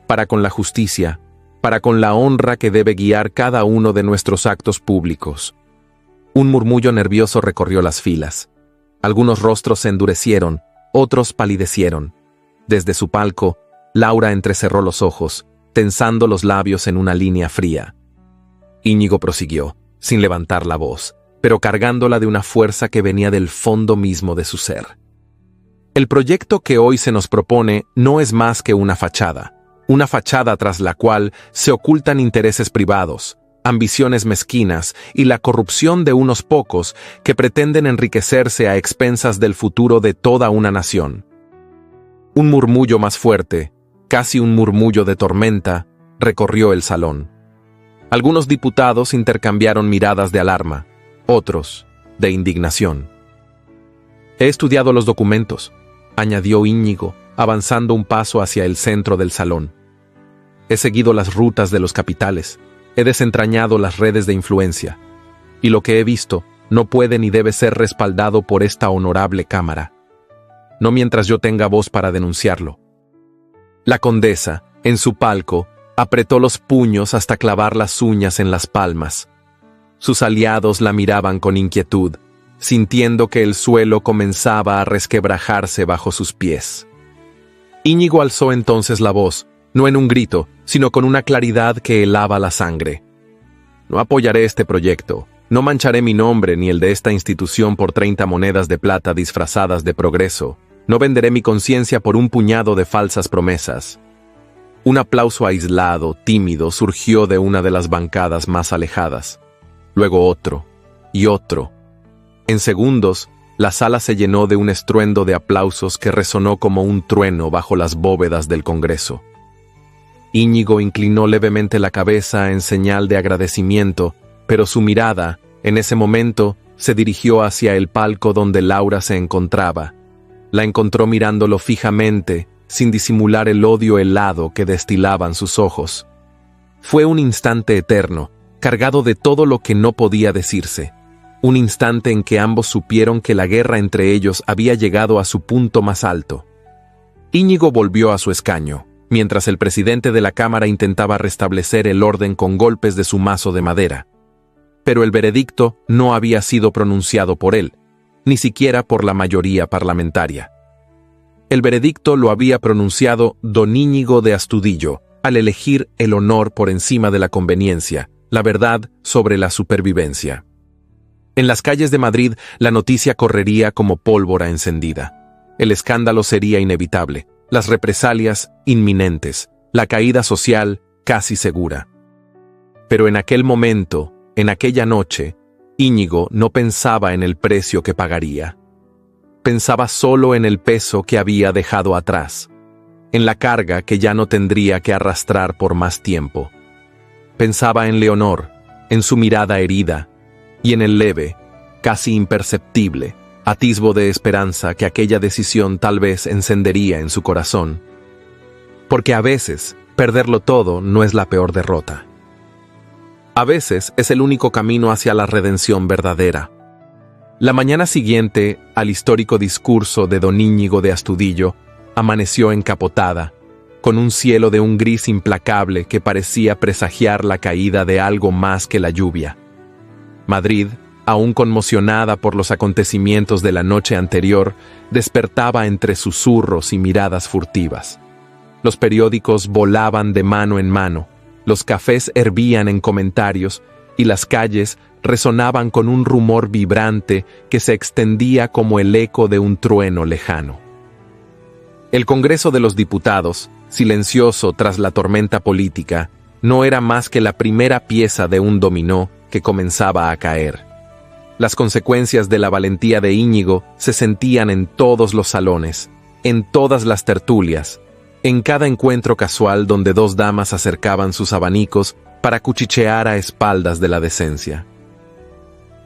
para con la justicia, para con la honra que debe guiar cada uno de nuestros actos públicos». Un murmullo nervioso recorrió las filas. Algunos rostros se endurecieron, otros palidecieron. Desde su palco, Laura entrecerró los ojos, tensando los labios en una línea fría. Íñigo prosiguió, sin levantar la voz, pero cargándola de una fuerza que venía del fondo mismo de su ser. «El proyecto que hoy se nos propone no es más que una fachada tras la cual se ocultan intereses privados, ambiciones mezquinas y la corrupción de unos pocos que pretenden enriquecerse a expensas del futuro de toda una nación». Un murmullo más fuerte, casi un murmullo de tormenta, recorrió el salón. Algunos diputados intercambiaron miradas de alarma, otros de indignación. «He estudiado los documentos», añadió Íñigo, avanzando un paso hacia el centro del salón. «He seguido las rutas de los capitales, he desentrañado las redes de influencia, y lo que he visto no puede ni debe ser respaldado por esta honorable Cámara. No mientras yo tenga voz para denunciarlo». La condesa, en su palco, apretó los puños hasta clavar las uñas en las palmas. Sus aliados la miraban con inquietud, sintiendo que el suelo comenzaba a resquebrajarse bajo sus pies. Íñigo alzó entonces la voz, no en un grito, sino con una claridad que helaba la sangre. «No apoyaré este proyecto, no mancharé mi nombre ni el de esta institución por 30 monedas de plata disfrazadas de progreso. No venderé mi conciencia por un puñado de falsas promesas». Un aplauso aislado, tímido, surgió de una de las bancadas más alejadas. Luego otro, y otro. En segundos, la sala se llenó de un estruendo de aplausos que resonó como un trueno bajo las bóvedas del Congreso. Íñigo inclinó levemente la cabeza en señal de agradecimiento, pero su mirada, en ese momento, se dirigió hacia el palco donde Laura se encontraba. La encontró mirándolo fijamente, sin disimular el odio helado que destilaban sus ojos. Fue un instante eterno, cargado de todo lo que no podía decirse. Un instante en que ambos supieron que la guerra entre ellos había llegado a su punto más alto. Íñigo volvió a su escaño, mientras el presidente de la Cámara intentaba restablecer el orden con golpes de su mazo de madera. Pero el veredicto no había sido pronunciado por él, ni siquiera por la mayoría parlamentaria. El veredicto lo había pronunciado don Íñigo de Astudillo, al elegir el honor por encima de la conveniencia, la verdad sobre la supervivencia. En las calles de Madrid, la noticia correría como pólvora encendida. El escándalo sería inevitable, las represalias inminentes, la caída social casi segura. Pero en aquel momento, en aquella noche, Íñigo no pensaba en el precio que pagaría. Pensaba solo en el peso que había dejado atrás, en la carga que ya no tendría que arrastrar por más tiempo. Pensaba en Leonor, en su mirada herida, y en el leve, casi imperceptible, atisbo de esperanza que aquella decisión tal vez encendería en su corazón. Porque a veces, perderlo todo no es la peor derrota. A veces es el único camino hacia la redención verdadera. La mañana siguiente al histórico discurso de don Íñigo de Astudillo, amaneció encapotada, con un cielo de un gris implacable que parecía presagiar la caída de algo más que la lluvia. Madrid, aún conmocionada por los acontecimientos de la noche anterior, despertaba entre susurros y miradas furtivas. Los periódicos volaban de mano en mano, los cafés hervían en comentarios y las calles resonaban con un rumor vibrante que se extendía como el eco de un trueno lejano. El Congreso de los Diputados, silencioso tras la tormenta política, no era más que la primera pieza de un dominó que comenzaba a caer. Las consecuencias de la valentía de Íñigo se sentían en todos los salones, en todas las tertulias, en cada encuentro casual donde dos damas acercaban sus abanicos para cuchichear a espaldas de la decencia.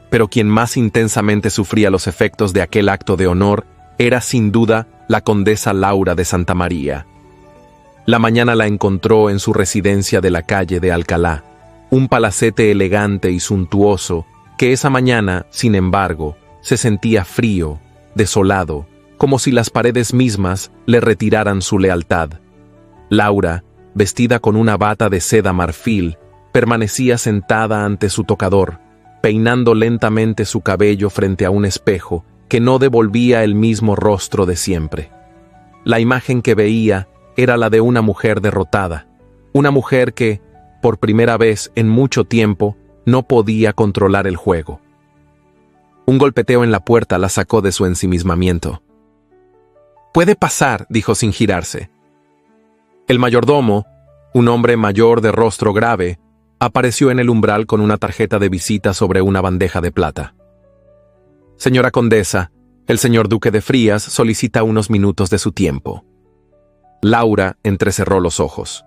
Pero quien más intensamente sufría los efectos de aquel acto de honor era sin duda la condesa Laura de Santamaría. La mañana la encontró en su residencia de la calle de Alcalá, un palacete elegante y suntuoso que esa mañana, sin embargo, se sentía frío, desolado, como si las paredes mismas le retiraran su lealtad. Laura, vestida con una bata de seda marfil, permanecía sentada ante su tocador, peinando lentamente su cabello frente a un espejo que no devolvía el mismo rostro de siempre. La imagen que veía era la de una mujer derrotada, una mujer que, por primera vez en mucho tiempo, no podía controlar el juego. Un golpeteo en la puerta la sacó de su ensimismamiento. «Puede pasar», dijo sin girarse. El mayordomo, un hombre mayor de rostro grave, apareció en el umbral con una tarjeta de visita sobre una bandeja de plata. «Señora condesa, el señor duque de Frías solicita unos minutos de su tiempo». Laura entrecerró los ojos.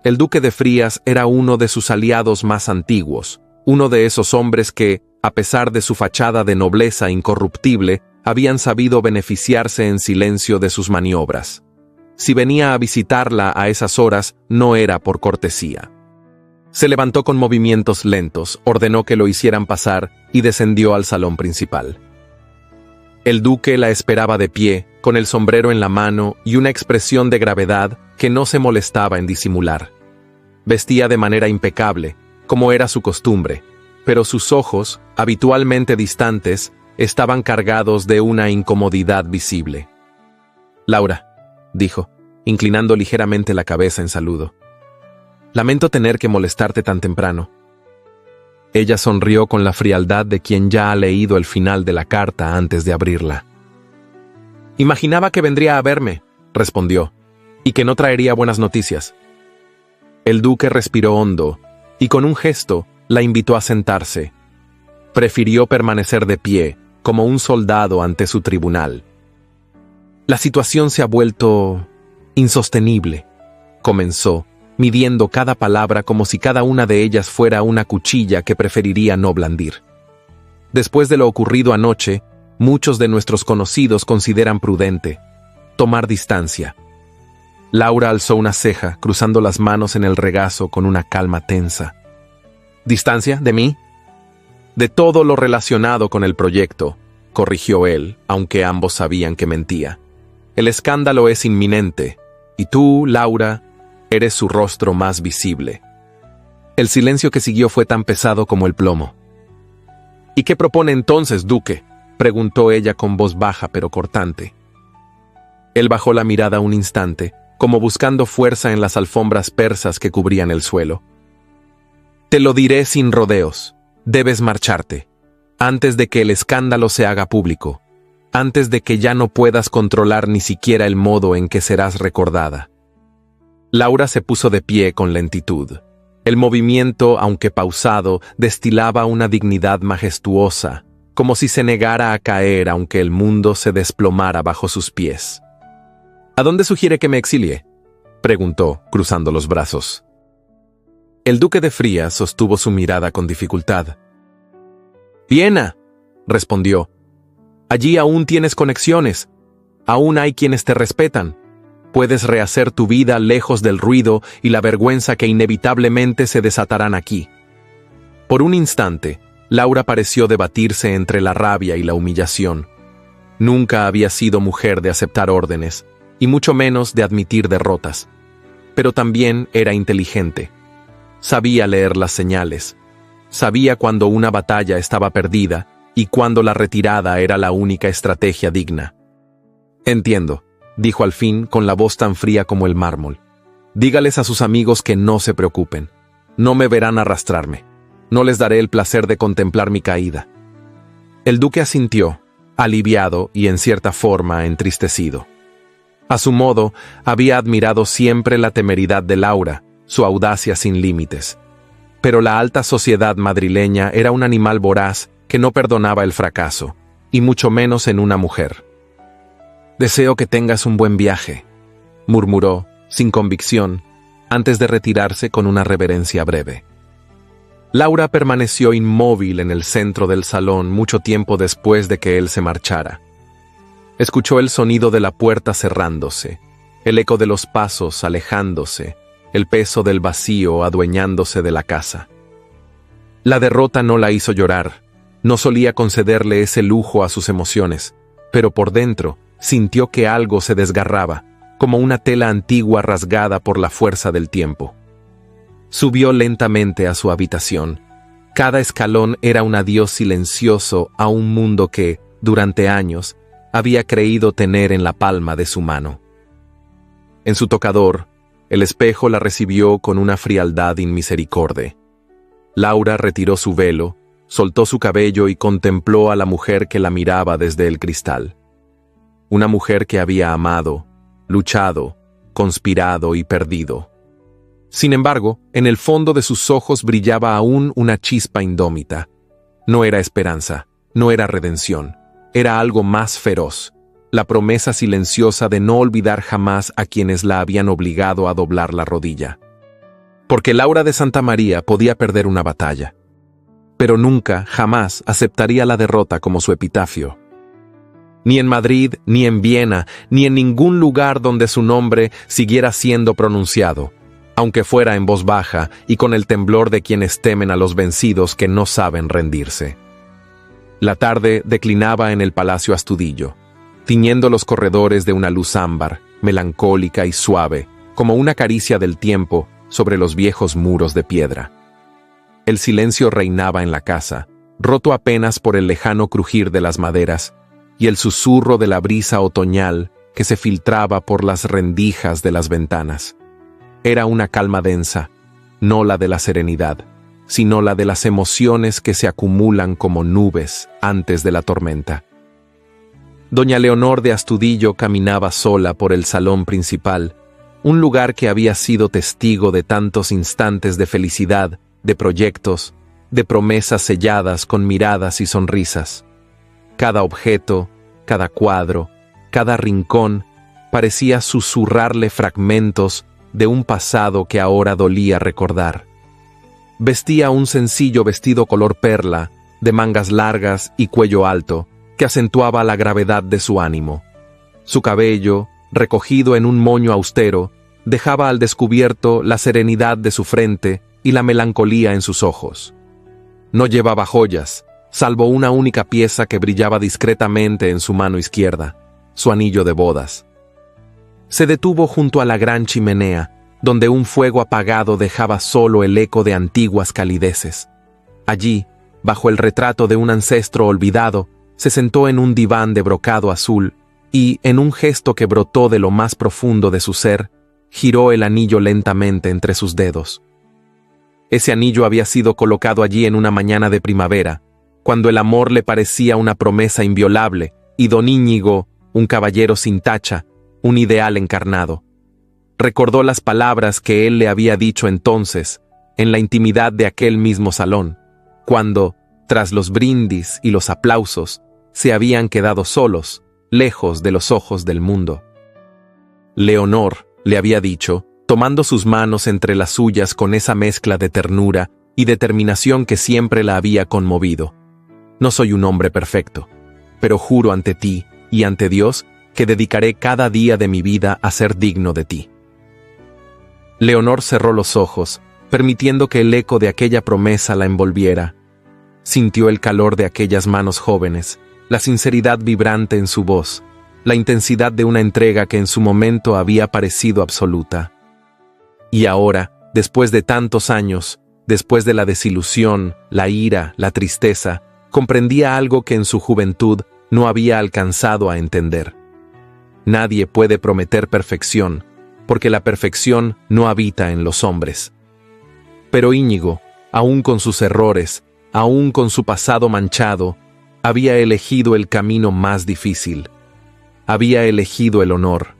El duque de Frías era uno de sus aliados más antiguos, uno de esos hombres que, a pesar de su fachada de nobleza incorruptible, habían sabido beneficiarse en silencio de sus maniobras. Si venía a visitarla a esas horas, no era por cortesía. Se levantó con movimientos lentos, ordenó que lo hicieran pasar y descendió al salón principal. El duque la esperaba de pie, con el sombrero en la mano y una expresión de gravedad que no se molestaba en disimular. Vestía de manera impecable, como era su costumbre, pero sus ojos, habitualmente distantes, estaban cargados de una incomodidad visible. «Laura», dijo, inclinando ligeramente la cabeza en saludo. «Lamento tener que molestarte tan temprano». Ella sonrió con la frialdad de quien ya ha leído el final de la carta antes de abrirla. «Imaginaba que vendría a verme», respondió, «y que no traería buenas noticias». El duque respiró hondo, y con un gesto la invitó a sentarse. Prefirió permanecer de pie, como un soldado ante su tribunal. «La situación se ha vuelto insostenible», comenzó, midiendo cada palabra como si cada una de ellas fuera una cuchilla que preferiría no blandir. Después de lo ocurrido anoche, muchos de nuestros conocidos consideran prudente tomar distancia. Laura alzó una ceja, cruzando las manos en el regazo con una calma tensa. ¿Distancia de mí? De todo lo relacionado con el proyecto, corrigió él, aunque ambos sabían que mentía. El escándalo es inminente, y tú, Laura, eres su rostro más visible. El silencio que siguió fue tan pesado como el plomo. ¿Y qué propone entonces, Duque?, preguntó ella con voz baja pero cortante. Él bajó la mirada un instante, como buscando fuerza en las alfombras persas que cubrían el suelo. Te lo diré sin rodeos. Debes marcharte, antes de que el escándalo se haga público, antes de que ya no puedas controlar ni siquiera el modo en que serás recordada. Laura se puso de pie con lentitud. El movimiento, aunque pausado, destilaba una dignidad majestuosa, como si se negara a caer aunque el mundo se desplomara bajo sus pies. ¿A dónde sugiere que me exilie?, preguntó, cruzando los brazos. El duque de Frías sostuvo su mirada con dificultad. Viena, respondió. Allí aún tienes conexiones. Aún hay quienes te respetan. Puedes rehacer tu vida lejos del ruido y la vergüenza que inevitablemente se desatarán aquí. Por un instante, Laura pareció debatirse entre la rabia y la humillación. Nunca había sido mujer de aceptar órdenes, y mucho menos de admitir derrotas. Pero también era inteligente. Sabía leer las señales. Sabía cuando una batalla estaba perdida y cuando la retirada era la única estrategia digna. Entiendo, dijo al fin con la voz tan fría como el mármol. Dígales a sus amigos que no se preocupen. No me verán arrastrarme. No les daré el placer de contemplar mi caída. El duque asintió, aliviado y en cierta forma entristecido. A su modo, había admirado siempre la temeridad de Laura, su audacia sin límites. Pero la alta sociedad madrileña era un animal voraz que no perdonaba el fracaso, y mucho menos en una mujer. «Deseo que tengas un buen viaje», murmuró, sin convicción, antes de retirarse con una reverencia breve. Laura permaneció inmóvil en el centro del salón mucho tiempo después de que él se marchara. Escuchó el sonido de la puerta cerrándose, el eco de los pasos alejándose, el peso del vacío adueñándose de la casa. La derrota no la hizo llorar, no solía concederle ese lujo a sus emociones, pero por dentro sintió que algo se desgarraba, como una tela antigua rasgada por la fuerza del tiempo. Subió lentamente a su habitación. Cada escalón era un adiós silencioso a un mundo que, durante años, había creído tener en la palma de su mano. En su tocador, el espejo la recibió con una frialdad inmisericorde. Laura retiró su velo, soltó su cabello y contempló a la mujer que la miraba desde el cristal. Una mujer que había amado, luchado, conspirado y perdido. Sin embargo, en el fondo de sus ojos brillaba aún una chispa indómita. No era esperanza, no era redención. Era algo más feroz, la promesa silenciosa de no olvidar jamás a quienes la habían obligado a doblar la rodilla. Porque Laura de Santa María podía perder una batalla, pero nunca, jamás aceptaría la derrota como su epitafio. Ni en Madrid, ni en Viena, ni en ningún lugar donde su nombre siguiera siendo pronunciado, aunque fuera en voz baja y con el temblor de quienes temen a los vencidos que no saben rendirse. La tarde declinaba en el Palacio Astudillo, tiñendo los corredores de una luz ámbar, melancólica y suave, como una caricia del tiempo sobre los viejos muros de piedra. El silencio reinaba en la casa, roto apenas por el lejano crujir de las maderas y el susurro de la brisa otoñal que se filtraba por las rendijas de las ventanas. Era una calma densa, no la de la serenidad, sino la de las emociones que se acumulan como nubes antes de la tormenta. Doña Leonor de Astudillo caminaba sola por el salón principal, un lugar que había sido testigo de tantos instantes de felicidad, de proyectos, de promesas selladas con miradas y sonrisas. Cada objeto, cada cuadro, cada rincón parecía susurrarle fragmentos de un pasado que ahora dolía recordar. Vestía un sencillo vestido color perla, de mangas largas y cuello alto, que acentuaba la gravedad de su ánimo. Su cabello, recogido en un moño austero, dejaba al descubierto la serenidad de su frente y la melancolía en sus ojos. No llevaba joyas, salvo una única pieza que brillaba discretamente en su mano izquierda, su anillo de bodas. Se detuvo junto a la gran chimenea, donde un fuego apagado dejaba solo el eco de antiguas calideces. Allí, bajo el retrato de un ancestro olvidado, se sentó en un diván de brocado azul y, en un gesto que brotó de lo más profundo de su ser, giró el anillo lentamente entre sus dedos. Ese anillo había sido colocado allí en una mañana de primavera, cuando el amor le parecía una promesa inviolable y don Íñigo, un caballero sin tacha, un ideal encarnado. Recordó las palabras que él le había dicho entonces, en la intimidad de aquel mismo salón, cuando, tras los brindis y los aplausos, se habían quedado solos, lejos de los ojos del mundo. Leonor, le había dicho, tomando sus manos entre las suyas con esa mezcla de ternura y determinación que siempre la había conmovido. No soy un hombre perfecto, pero juro ante ti y ante Dios que dedicaré cada día de mi vida a ser digno de ti. Leonor cerró los ojos, permitiendo que el eco de aquella promesa la envolviera. Sintió el calor de aquellas manos jóvenes, la sinceridad vibrante en su voz, la intensidad de una entrega que en su momento había parecido absoluta. Y ahora, después de tantos años, después de la desilusión, la ira, la tristeza, comprendía algo que en su juventud no había alcanzado a entender. Nadie puede prometer perfección, porque la perfección no habita en los hombres. Pero Íñigo, aún con sus errores, aún con su pasado manchado, había elegido el camino más difícil. Había elegido el honor.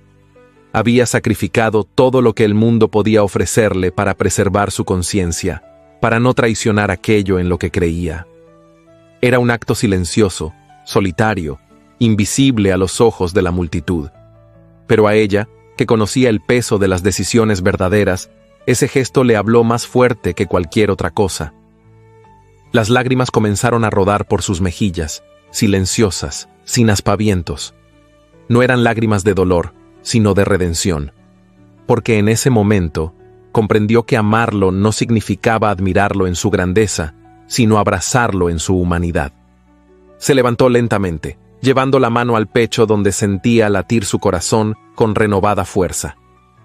Había sacrificado todo lo que el mundo podía ofrecerle para preservar su conciencia, para no traicionar aquello en lo que creía. Era un acto silencioso, solitario, invisible a los ojos de la multitud. Pero a ella, que conocía el peso de las decisiones verdaderas, ese gesto le habló más fuerte que cualquier otra cosa. Las lágrimas comenzaron a rodar por sus mejillas, silenciosas, sin aspavientos. No eran lágrimas de dolor, sino de redención. Porque en ese momento, comprendió que amarlo no significaba admirarlo en su grandeza, sino abrazarlo en su humanidad. Se levantó lentamente, llevando la mano al pecho donde sentía latir su corazón con renovada fuerza.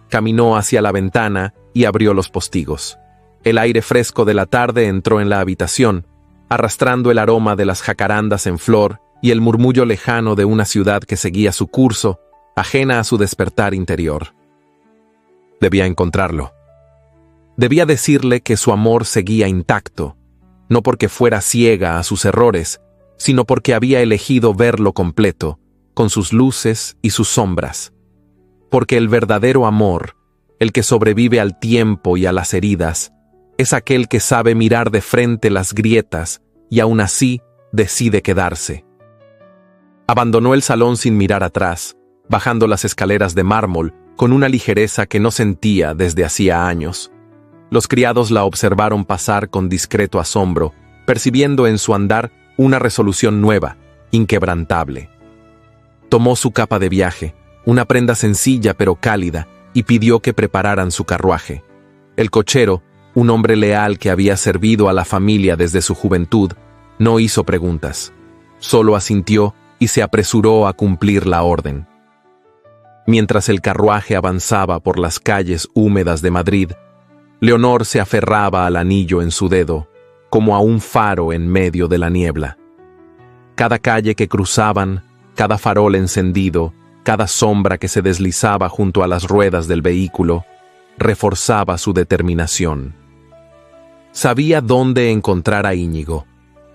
Caminó hacia la ventana y abrió los postigos. El aire fresco de la tarde entró en la habitación, arrastrando el aroma de las jacarandas en flor y el murmullo lejano de una ciudad que seguía su curso, ajena a su despertar interior. Debía encontrarlo. Debía decirle que su amor seguía intacto, no porque fuera ciega a sus errores, sino porque había elegido verlo completo, con sus luces y sus sombras. Porque el verdadero amor, el que sobrevive al tiempo y a las heridas, es aquel que sabe mirar de frente las grietas y aún así decide quedarse. Abandonó el salón sin mirar atrás, bajando las escaleras de mármol con una ligereza que no sentía desde hacía años. Los criados la observaron pasar con discreto asombro, percibiendo en su andar una resolución nueva, inquebrantable. Tomó su capa de viaje, una prenda sencilla pero cálida, y pidió que prepararan su carruaje. El cochero, un hombre leal que había servido a la familia desde su juventud, no hizo preguntas. Solo asintió y se apresuró a cumplir la orden. Mientras el carruaje avanzaba por las calles húmedas de Madrid, Leonor se aferraba al anillo en su dedo, como a un faro en medio de la niebla. Cada calle que cruzaban, cada farol encendido, cada sombra que se deslizaba junto a las ruedas del vehículo, reforzaba su determinación. Sabía dónde encontrar a Íñigo,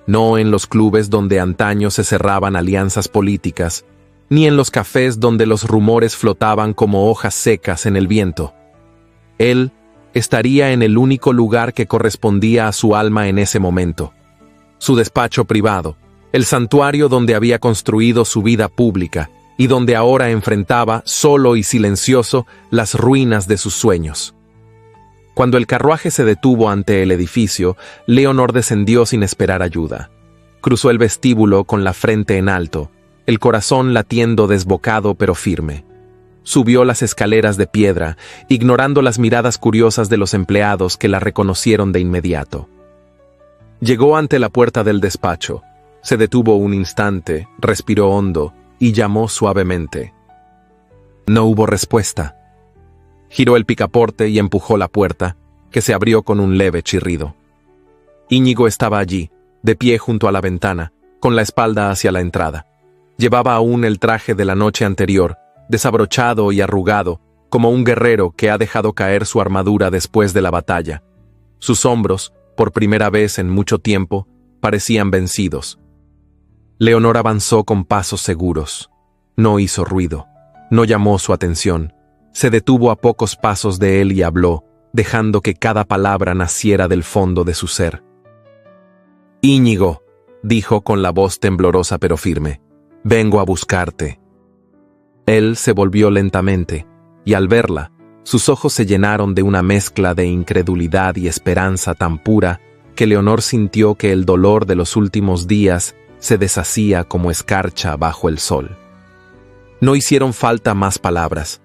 no en los clubes donde antaño se cerraban alianzas políticas, ni en los cafés donde los rumores flotaban como hojas secas en el viento. Él estaría en el único lugar que correspondía a su alma en ese momento: su despacho privado, el santuario donde había construido su vida pública y donde ahora enfrentaba, solo y silencioso, las ruinas de sus sueños. Cuando el carruaje se detuvo ante el edificio, Leonor descendió sin esperar ayuda. Cruzó el vestíbulo con la frente en alto, el corazón latiendo desbocado pero firme. Subió las escaleras de piedra, ignorando las miradas curiosas de los empleados que la reconocieron de inmediato. Llegó ante la puerta del despacho, se detuvo un instante, respiró hondo y llamó suavemente. No hubo respuesta. Giró el picaporte y empujó la puerta, que se abrió con un leve chirrido. Íñigo estaba allí, de pie junto a la ventana, con la espalda hacia la entrada. Llevaba aún el traje de la noche anterior, desabrochado y arrugado, como un guerrero que ha dejado caer su armadura después de la batalla. Sus hombros, por primera vez en mucho tiempo, parecían vencidos. Leonor avanzó con pasos seguros. No hizo ruido, no llamó su atención. Se detuvo a pocos pasos de él y habló, dejando que cada palabra naciera del fondo de su ser. Íñigo, dijo con la voz temblorosa pero firme, vengo a buscarte. Él se volvió lentamente, y al verla, sus ojos se llenaron de una mezcla de incredulidad y esperanza tan pura que Leonor sintió que el dolor de los últimos días se deshacía como escarcha bajo el sol. No hicieron falta más palabras.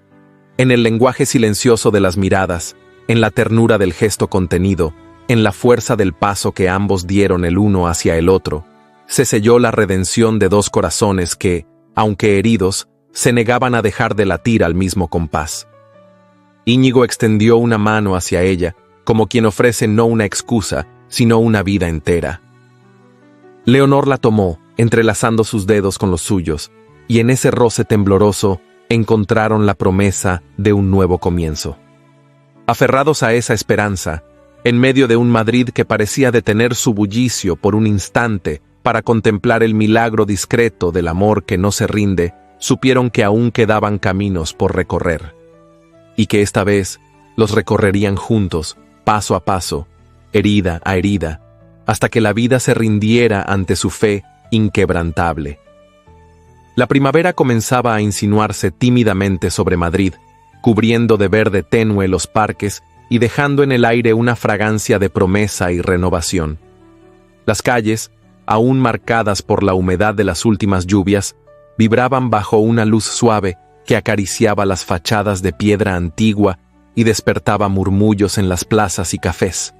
En el lenguaje silencioso de las miradas, en la ternura del gesto contenido, en la fuerza del paso que ambos dieron el uno hacia el otro, se selló la redención de dos corazones que, aunque heridos, se negaban a dejar de latir al mismo compás. Íñigo extendió una mano hacia ella, como quien ofrece no una excusa, sino una vida entera. Leonor la tomó, entrelazando sus dedos con los suyos, y en ese roce tembloroso encontraron la promesa de un nuevo comienzo. Aferrados a esa esperanza, en medio de un Madrid que parecía detener su bullicio por un instante para contemplar el milagro discreto del amor que no se rinde, supieron que aún quedaban caminos por recorrer, y que esta vez los recorrerían juntos, paso a paso, herida a herida, hasta que la vida se rindiera ante su fe inquebrantable. La primavera comenzaba a insinuarse tímidamente sobre Madrid, cubriendo de verde tenue los parques y dejando en el aire una fragancia de promesa y renovación. Las calles, aún marcadas por la humedad de las últimas lluvias, vibraban bajo una luz suave que acariciaba las fachadas de piedra antigua y despertaba murmullos en las plazas y cafés.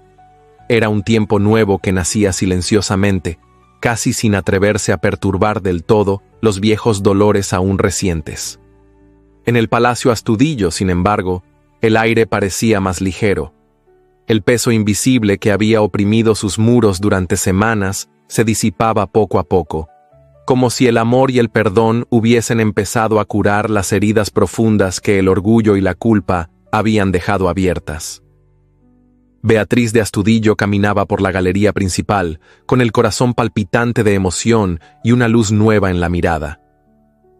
Era un tiempo nuevo que nacía silenciosamente, casi sin atreverse a perturbar del todo los viejos dolores aún recientes. En el Palacio Astudillo, sin embargo, el aire parecía más ligero. El peso invisible que había oprimido sus muros durante semanas se disipaba poco a poco, como si el amor y el perdón hubiesen empezado a curar las heridas profundas que el orgullo y la culpa habían dejado abiertas. Beatriz de Astudillo caminaba por la galería principal, con el corazón palpitante de emoción y una luz nueva en la mirada.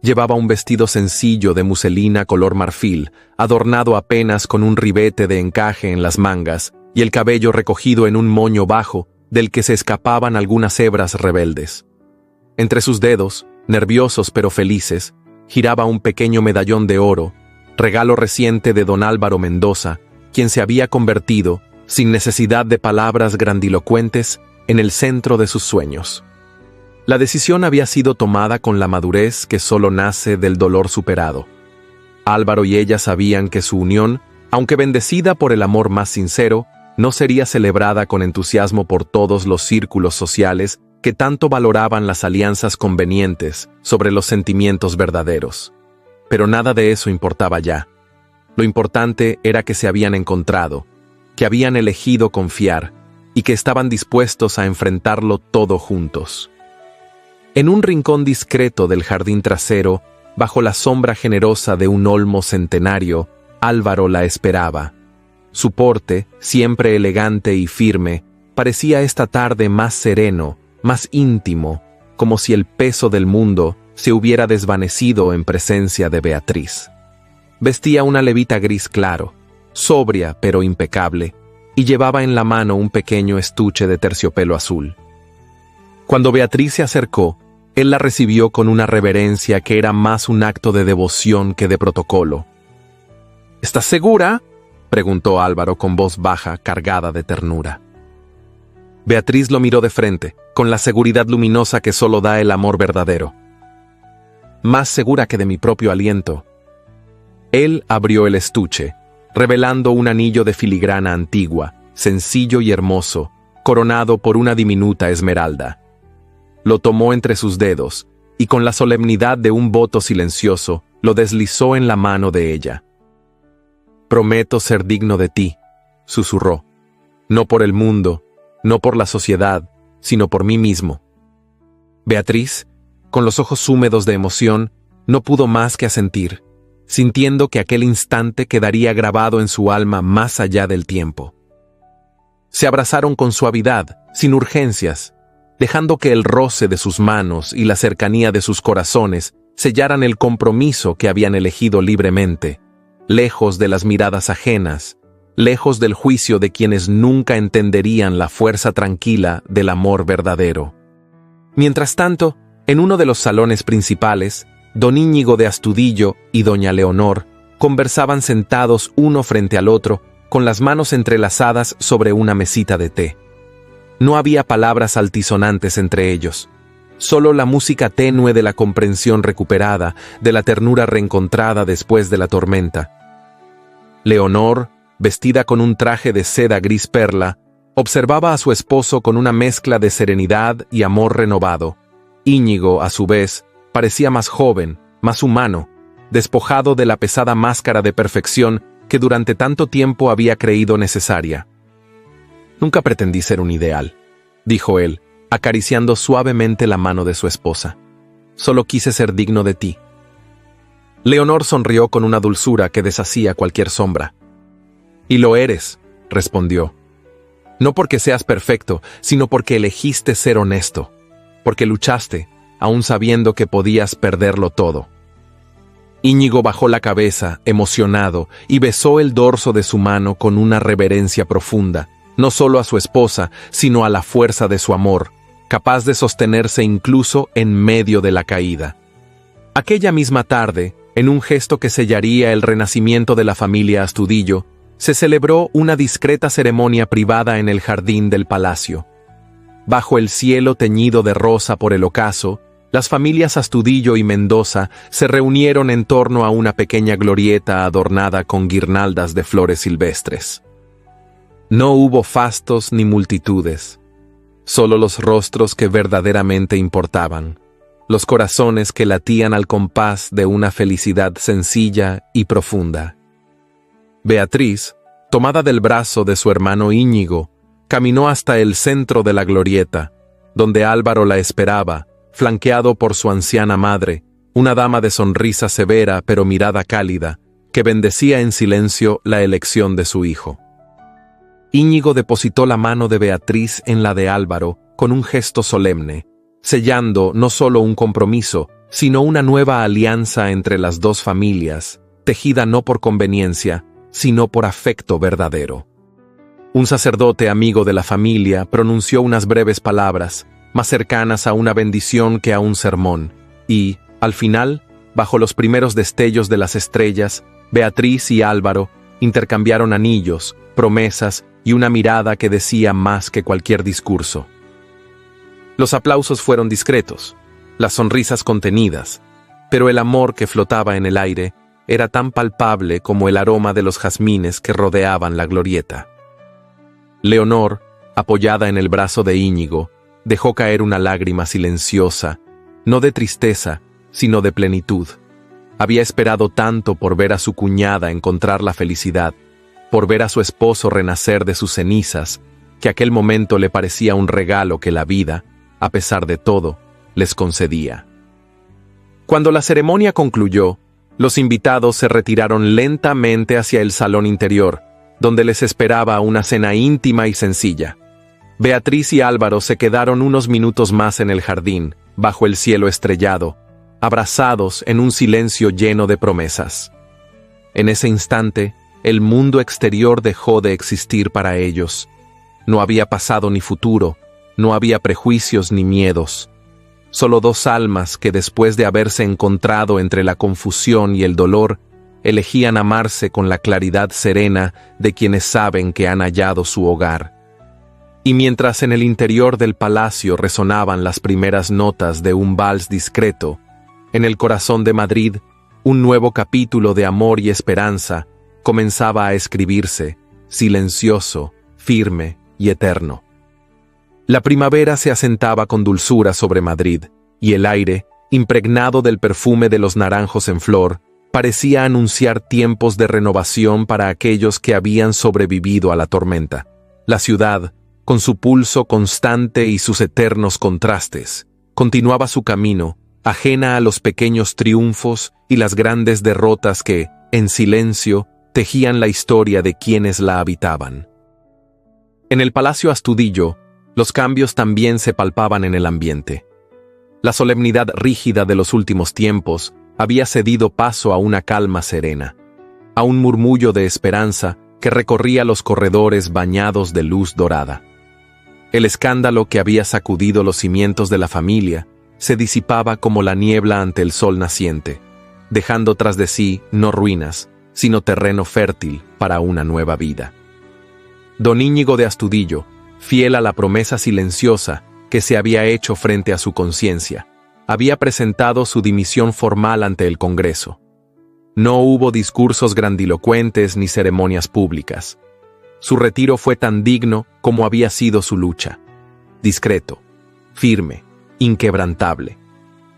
Llevaba un vestido sencillo de muselina color marfil, adornado apenas con un ribete de encaje en las mangas, y el cabello recogido en un moño bajo, del que se escapaban algunas hebras rebeldes. Entre sus dedos, nerviosos pero felices, giraba un pequeño medallón de oro, regalo reciente de don Álvaro Mendoza, quien se había convertido, sin necesidad de palabras grandilocuentes, en el centro de sus sueños. La decisión había sido tomada con la madurez que solo nace del dolor superado. Álvaro y ella sabían que su unión, aunque bendecida por el amor más sincero, no sería celebrada con entusiasmo por todos los círculos sociales que tanto valoraban las alianzas convenientes sobre los sentimientos verdaderos. Pero nada de eso importaba ya. Lo importante era que se habían encontrado, que habían elegido confiar y que estaban dispuestos a enfrentarlo todo juntos. En un rincón discreto del jardín trasero, bajo la sombra generosa de un olmo centenario, Álvaro la esperaba. Su porte, siempre elegante y firme, parecía esta tarde más sereno, más íntimo, como si el peso del mundo se hubiera desvanecido en presencia de Beatriz. Vestía una levita gris claro, sobria pero impecable, y llevaba en la mano un pequeño estuche de terciopelo azul. Cuando Beatriz se acercó, él la recibió con una reverencia que era más un acto de devoción que de protocolo. ¿Estás segura?, preguntó Álvaro con voz baja, cargada de ternura. Beatriz lo miró de frente, con la seguridad luminosa que solo da el amor verdadero. Más segura que de mi propio aliento. Él abrió el estuche, revelando un anillo de filigrana antigua, sencillo y hermoso, coronado por una diminuta esmeralda. Lo tomó entre sus dedos, y con la solemnidad de un voto silencioso, lo deslizó en la mano de ella. «Prometo ser digno de ti», susurró, «no por el mundo, no por la sociedad, sino por mí mismo». Beatriz, con los ojos húmedos de emoción, no pudo más que asentir, sintiendo que aquel instante quedaría grabado en su alma más allá del tiempo. Se abrazaron con suavidad, sin urgencias, dejando que el roce de sus manos y la cercanía de sus corazones sellaran el compromiso que habían elegido libremente, lejos de las miradas ajenas, lejos del juicio de quienes nunca entenderían la fuerza tranquila del amor verdadero. Mientras tanto, en uno de los salones principales, don Íñigo de Astudillo y doña Leonor conversaban sentados uno frente al otro, con las manos entrelazadas sobre una mesita de té. No había palabras altisonantes entre ellos, solo la música tenue de la comprensión recuperada, de la ternura reencontrada después de la tormenta. Leonor, vestida con un traje de seda gris perla, observaba a su esposo con una mezcla de serenidad y amor renovado. Íñigo, a su vez, parecía más joven, más humano, despojado de la pesada máscara de perfección que durante tanto tiempo había creído necesaria. «Nunca pretendí ser un ideal», dijo él, acariciando suavemente la mano de su esposa. «Solo quise ser digno de ti». Leonor sonrió con una dulzura que deshacía cualquier sombra. «Y lo eres», respondió. «No porque seas perfecto, sino porque elegiste ser honesto, porque luchaste, aún sabiendo que podías perderlo todo». Íñigo bajó la cabeza, emocionado, y besó el dorso de su mano con una reverencia profunda, no solo a su esposa, sino a la fuerza de su amor, capaz de sostenerse incluso en medio de la caída. Aquella misma tarde, en un gesto que sellaría el renacimiento de la familia Astudillo, se celebró una discreta ceremonia privada en el jardín del palacio. Bajo el cielo teñido de rosa por el ocaso, las familias Astudillo y Mendoza se reunieron en torno a una pequeña glorieta adornada con guirnaldas de flores silvestres. No hubo fastos ni multitudes, solo los rostros que verdaderamente importaban, los corazones que latían al compás de una felicidad sencilla y profunda. Beatriz, tomada del brazo de su hermano Íñigo, caminó hasta el centro de la glorieta, donde Álvaro la esperaba, flanqueado por su anciana madre, una dama de sonrisa severa pero mirada cálida, que bendecía en silencio la elección de su hijo. Íñigo depositó la mano de Beatriz en la de Álvaro con un gesto solemne, sellando no solo un compromiso, sino una nueva alianza entre las dos familias, tejida no por conveniencia, sino por afecto verdadero. Un sacerdote amigo de la familia pronunció unas breves palabras, más cercanas a una bendición que a un sermón, y, al final, bajo los primeros destellos de las estrellas, Beatriz y Álvaro intercambiaron anillos, promesas y una mirada que decía más que cualquier discurso. Los aplausos fueron discretos, las sonrisas contenidas, pero el amor que flotaba en el aire era tan palpable como el aroma de los jazmines que rodeaban la glorieta. Leonor, apoyada en el brazo de Íñigo, dejó caer una lágrima silenciosa, no de tristeza, sino de plenitud. Había esperado tanto por ver a su cuñada encontrar la felicidad, por ver a su esposo renacer de sus cenizas, que aquel momento le parecía un regalo que la vida, a pesar de todo, les concedía. Cuando la ceremonia concluyó, los invitados se retiraron lentamente hacia el salón interior, donde les esperaba una cena íntima y sencilla. Beatriz y Álvaro se quedaron unos minutos más en el jardín, bajo el cielo estrellado, abrazados en un silencio lleno de promesas. En ese instante, el mundo exterior dejó de existir para ellos. No había pasado ni futuro, no había prejuicios ni miedos. Solo dos almas que después de haberse encontrado entre la confusión y el dolor, elegían amarse con la claridad serena de quienes saben que han hallado su hogar. Y mientras en el interior del palacio resonaban las primeras notas de un vals discreto, en el corazón de Madrid, un nuevo capítulo de amor y esperanza comenzaba a escribirse, silencioso, firme y eterno. La primavera se asentaba con dulzura sobre Madrid, y el aire, impregnado del perfume de los naranjos en flor, parecía anunciar tiempos de renovación para aquellos que habían sobrevivido a la tormenta. La ciudad, con su pulso constante y sus eternos contrastes, continuaba su camino, ajena a los pequeños triunfos y las grandes derrotas que, en silencio, tejían la historia de quienes la habitaban. En el Palacio Astudillo, los cambios también se palpaban en el ambiente. La solemnidad rígida de los últimos tiempos había cedido paso a una calma serena, a un murmullo de esperanza que recorría los corredores bañados de luz dorada. El escándalo que había sacudido los cimientos de la familia se disipaba como la niebla ante el sol naciente, dejando tras de sí no ruinas, sino terreno fértil para una nueva vida. Don Íñigo de Astudillo, fiel a la promesa silenciosa que se había hecho frente a su conciencia, había presentado su dimisión formal ante el Congreso. No hubo discursos grandilocuentes ni ceremonias públicas. Su retiro fue tan digno como había sido su lucha. Discreto, firme, inquebrantable.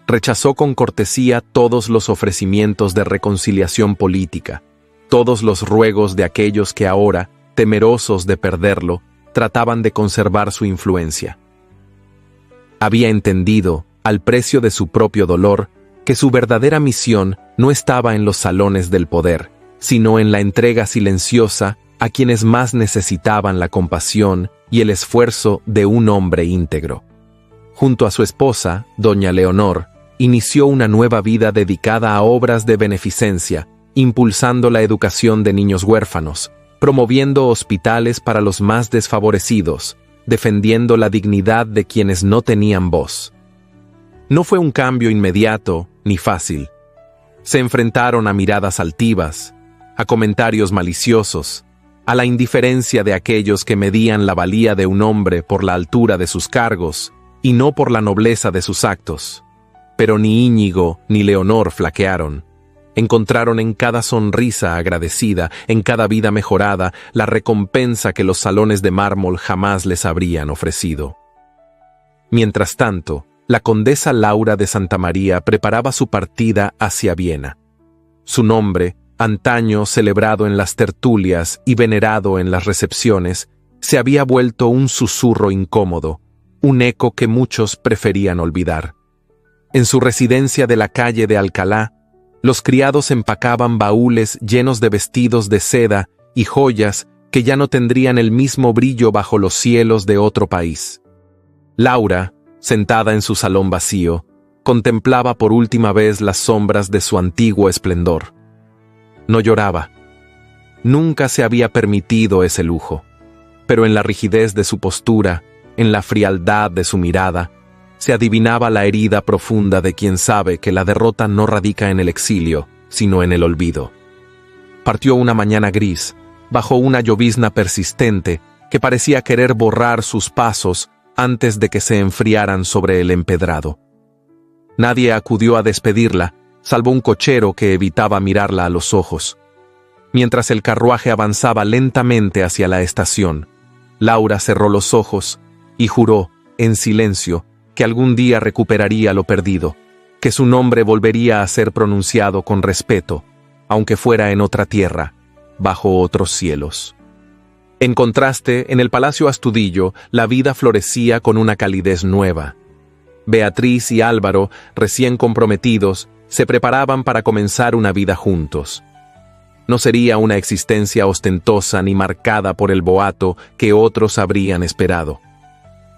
Rechazó con cortesía todos los ofrecimientos de reconciliación política, todos los ruegos de aquellos que ahora, temerosos de perderlo, trataban de conservar su influencia. Había entendido, al precio de su propio dolor, que su verdadera misión no estaba en los salones del poder, sino en la entrega silenciosa a quienes más necesitaban la compasión y el esfuerzo de un hombre íntegro. Junto a su esposa, doña Leonor, inició una nueva vida dedicada a obras de beneficencia, impulsando la educación de niños huérfanos, promoviendo hospitales para los más desfavorecidos, defendiendo la dignidad de quienes no tenían voz. No fue un cambio inmediato ni fácil. Se enfrentaron a miradas altivas, a comentarios maliciosos, a la indiferencia de aquellos que medían la valía de un hombre por la altura de sus cargos y no por la nobleza de sus actos. Pero ni Íñigo ni Leonor flaquearon. Encontraron en cada sonrisa agradecida, en cada vida mejorada, la recompensa que los salones de mármol jamás les habrían ofrecido. Mientras tanto, la condesa Laura de Santamaría preparaba su partida hacia Viena. Su nombre, antaño celebrado en las tertulias y venerado en las recepciones, se había vuelto un susurro incómodo, un eco que muchos preferían olvidar. En su residencia de la calle de Alcalá, los criados empacaban baúles llenos de vestidos de seda y joyas que ya no tendrían el mismo brillo bajo los cielos de otro país. Laura, sentada en su salón vacío, contemplaba por última vez las sombras de su antiguo esplendor. No lloraba. Nunca se había permitido ese lujo, pero en la rigidez de su postura, en la frialdad de su mirada, se adivinaba la herida profunda de quien sabe que la derrota no radica en el exilio, sino en el olvido. Partió una mañana gris, bajo una llovizna persistente que parecía querer borrar sus pasos antes de que se enfriaran sobre el empedrado. Nadie acudió a despedirla, salvo un cochero que evitaba mirarla a los ojos. Mientras el carruaje avanzaba lentamente hacia la estación, Laura cerró los ojos y juró, en silencio, que algún día recuperaría lo perdido, que su nombre volvería a ser pronunciado con respeto, aunque fuera en otra tierra, bajo otros cielos. En contraste, en el Palacio Astudillo, la vida florecía con una calidez nueva. Beatriz y Álvaro, recién comprometidos, se preparaban para comenzar una vida juntos. No sería una existencia ostentosa ni marcada por el boato que otros habrían esperado.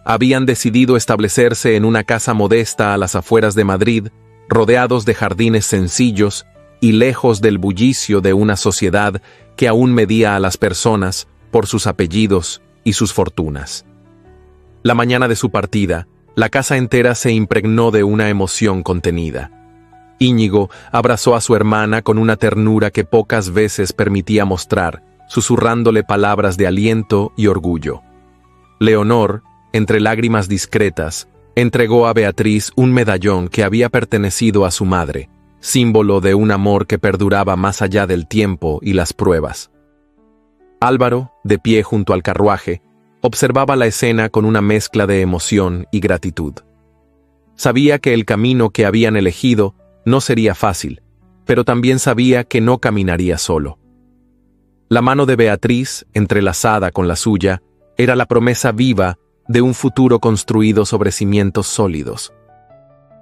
Habían decidido establecerse en una casa modesta a las afueras de Madrid, rodeados de jardines sencillos y lejos del bullicio de una sociedad que aún medía a las personas por sus apellidos y sus fortunas. La mañana de su partida, la casa entera se impregnó de una emoción contenida. Íñigo abrazó a su hermana con una ternura que pocas veces permitía mostrar, susurrándole palabras de aliento y orgullo. Leonor, entre lágrimas discretas, entregó a Beatriz un medallón que había pertenecido a su madre, símbolo de un amor que perduraba más allá del tiempo y las pruebas. Álvaro, de pie junto al carruaje, observaba la escena con una mezcla de emoción y gratitud. Sabía que el camino que habían elegido no sería fácil, pero también sabía que no caminaría solo. La mano de Beatriz, entrelazada con la suya, era la promesa viva de un futuro construido sobre cimientos sólidos.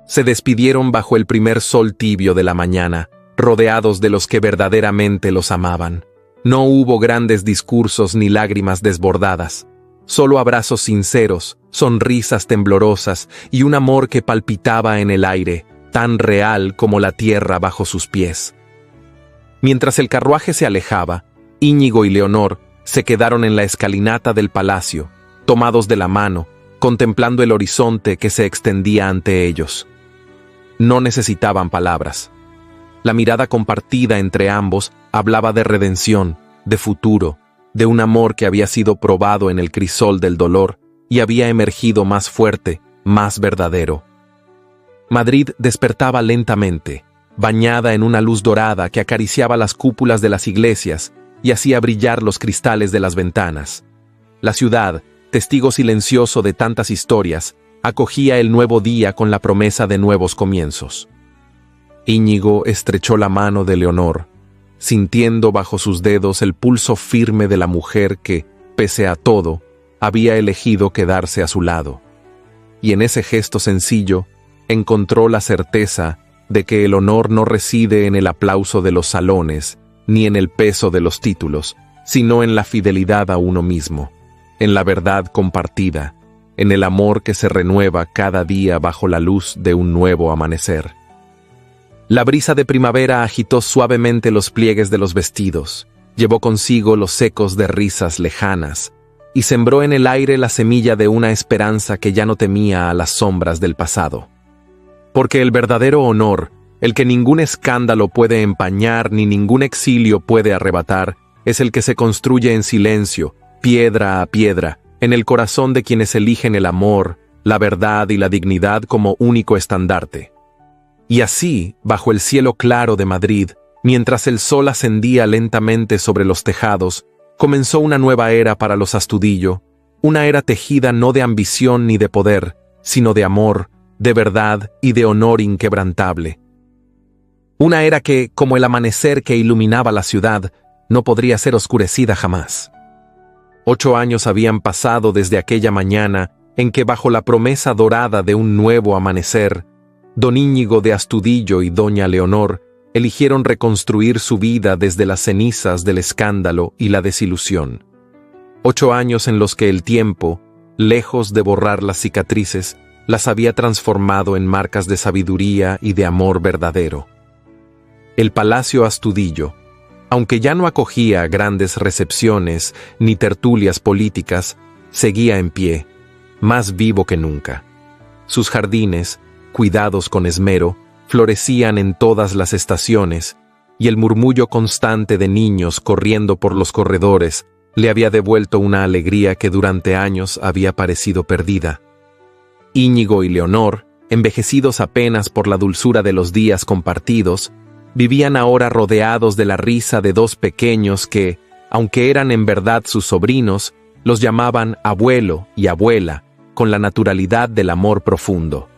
Se despidieron bajo el primer sol tibio de la mañana, rodeados de los que verdaderamente los amaban. No hubo grandes discursos ni lágrimas desbordadas, solo abrazos sinceros, sonrisas temblorosas y un amor que palpitaba en el aire, tan real como la tierra bajo sus pies. Mientras el carruaje se alejaba, Íñigo y Leonor se quedaron en la escalinata del palacio, tomados de la mano, contemplando el horizonte que se extendía ante ellos. No necesitaban palabras. La mirada compartida entre ambos hablaba de redención, de futuro, de un amor que había sido probado en el crisol del dolor y había emergido más fuerte, más verdadero. Madrid despertaba lentamente, bañada en una luz dorada que acariciaba las cúpulas de las iglesias y hacía brillar los cristales de las ventanas. La ciudad, testigo silencioso de tantas historias, acogía el nuevo día con la promesa de nuevos comienzos. Íñigo estrechó la mano de Leonor, sintiendo bajo sus dedos el pulso firme de la mujer que, pese a todo, había elegido quedarse a su lado. Y en ese gesto sencillo, encontró la certeza de que el honor no reside en el aplauso de los salones, ni en el peso de los títulos, sino en la fidelidad a uno mismo, en la verdad compartida, en el amor que se renueva cada día bajo la luz de un nuevo amanecer. La brisa de primavera agitó suavemente los pliegues de los vestidos, llevó consigo los ecos de risas lejanas, y sembró en el aire la semilla de una esperanza que ya no temía a las sombras del pasado. Porque el verdadero honor, el que ningún escándalo puede empañar ni ningún exilio puede arrebatar, es el que se construye en silencio, piedra a piedra, en el corazón de quienes eligen el amor, la verdad y la dignidad como único estandarte. Y así, bajo el cielo claro de Madrid, mientras el sol ascendía lentamente sobre los tejados, comenzó una nueva era para los Astudillo, una era tejida no de ambición ni de poder, sino de amor, de verdad y de honor inquebrantable. Una era que, como el amanecer que iluminaba la ciudad, no podría ser oscurecida jamás. 8 años habían pasado desde aquella mañana en que, bajo la promesa dorada de un nuevo amanecer, don Íñigo de Astudillo y doña Leonor eligieron reconstruir su vida desde las cenizas del escándalo y la desilusión. 8 años en los que el tiempo, lejos de borrar las cicatrices, las había transformado en marcas de sabiduría y de amor verdadero. El Palacio Astudillo, aunque ya no acogía grandes recepciones ni tertulias políticas, seguía en pie, más vivo que nunca. Sus jardines, cuidados con esmero, florecían en todas las estaciones, y el murmullo constante de niños corriendo por los corredores le había devuelto una alegría que durante años había parecido perdida. Íñigo y Leonor, envejecidos apenas por la dulzura de los días compartidos, vivían ahora rodeados de la risa de 2 pequeños que, aunque eran en verdad sus sobrinos, los llamaban abuelo y abuela, con la naturalidad del amor profundo.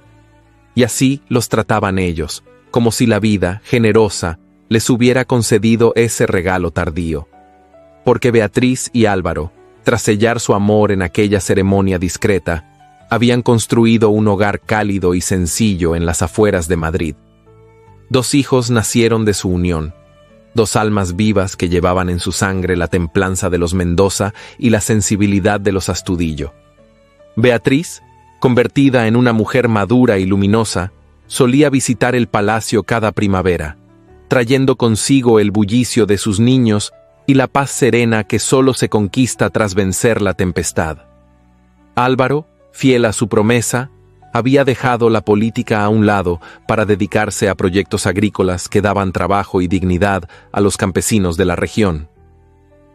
Y así los trataban ellos, como si la vida, generosa, les hubiera concedido ese regalo tardío. Porque Beatriz y Álvaro, tras sellar su amor en aquella ceremonia discreta, habían construido un hogar cálido y sencillo en las afueras de Madrid. 2 hijos nacieron de su unión, 2 almas vivas que llevaban en su sangre la templanza de los Mendoza y la sensibilidad de los Astudillo. Beatriz, convertida en una mujer madura y luminosa, solía visitar el palacio cada primavera, trayendo consigo el bullicio de sus niños y la paz serena que solo se conquista tras vencer la tempestad. Álvaro, fiel a su promesa, había dejado la política a un lado para dedicarse a proyectos agrícolas que daban trabajo y dignidad a los campesinos de la región.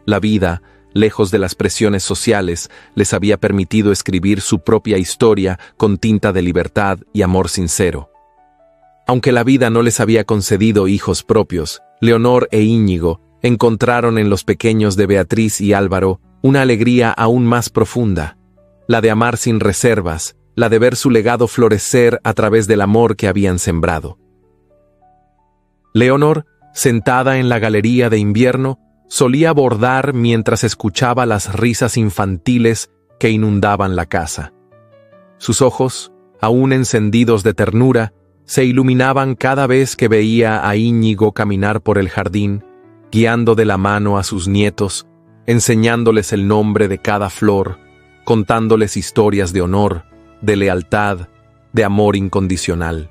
La vida, lejos de las presiones sociales, les había permitido escribir su propia historia con tinta de libertad y amor sincero. Aunque la vida no les había concedido hijos propios, Leonor e Íñigo encontraron en los pequeños de Beatriz y Álvaro una alegría aún más profunda, la de amar sin reservas, la de ver su legado florecer a través del amor que habían sembrado. Leonor, sentada en la galería de invierno, solía bordar mientras escuchaba las risas infantiles que inundaban la casa. Sus ojos, aún encendidos de ternura, se iluminaban cada vez que veía a Íñigo caminar por el jardín, guiando de la mano a sus nietos, enseñándoles el nombre de cada flor, contándoles historias de honor, de lealtad, de amor incondicional.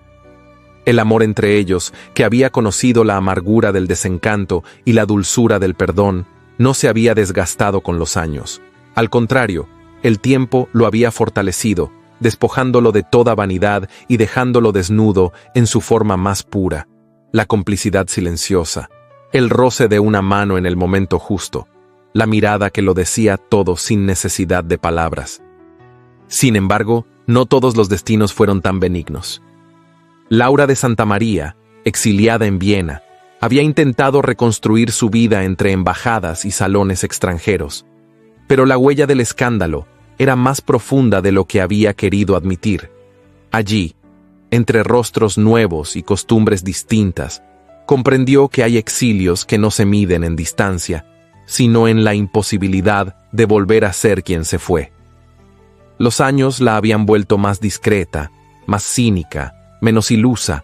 El amor entre ellos, que había conocido la amargura del desencanto y la dulzura del perdón, no se había desgastado con los años. Al contrario, el tiempo lo había fortalecido, despojándolo de toda vanidad y dejándolo desnudo en su forma más pura, la complicidad silenciosa, el roce de una mano en el momento justo, la mirada que lo decía todo sin necesidad de palabras. Sin embargo, no todos los destinos fueron tan benignos. Laura de Santa María, exiliada en Viena, había intentado reconstruir su vida entre embajadas y salones extranjeros, pero la huella del escándalo era más profunda de lo que había querido admitir. Allí, entre rostros nuevos y costumbres distintas, comprendió que hay exilios que no se miden en distancia, sino en la imposibilidad de volver a ser quien se fue. Los años la habían vuelto más discreta, más cínica, menos ilusa.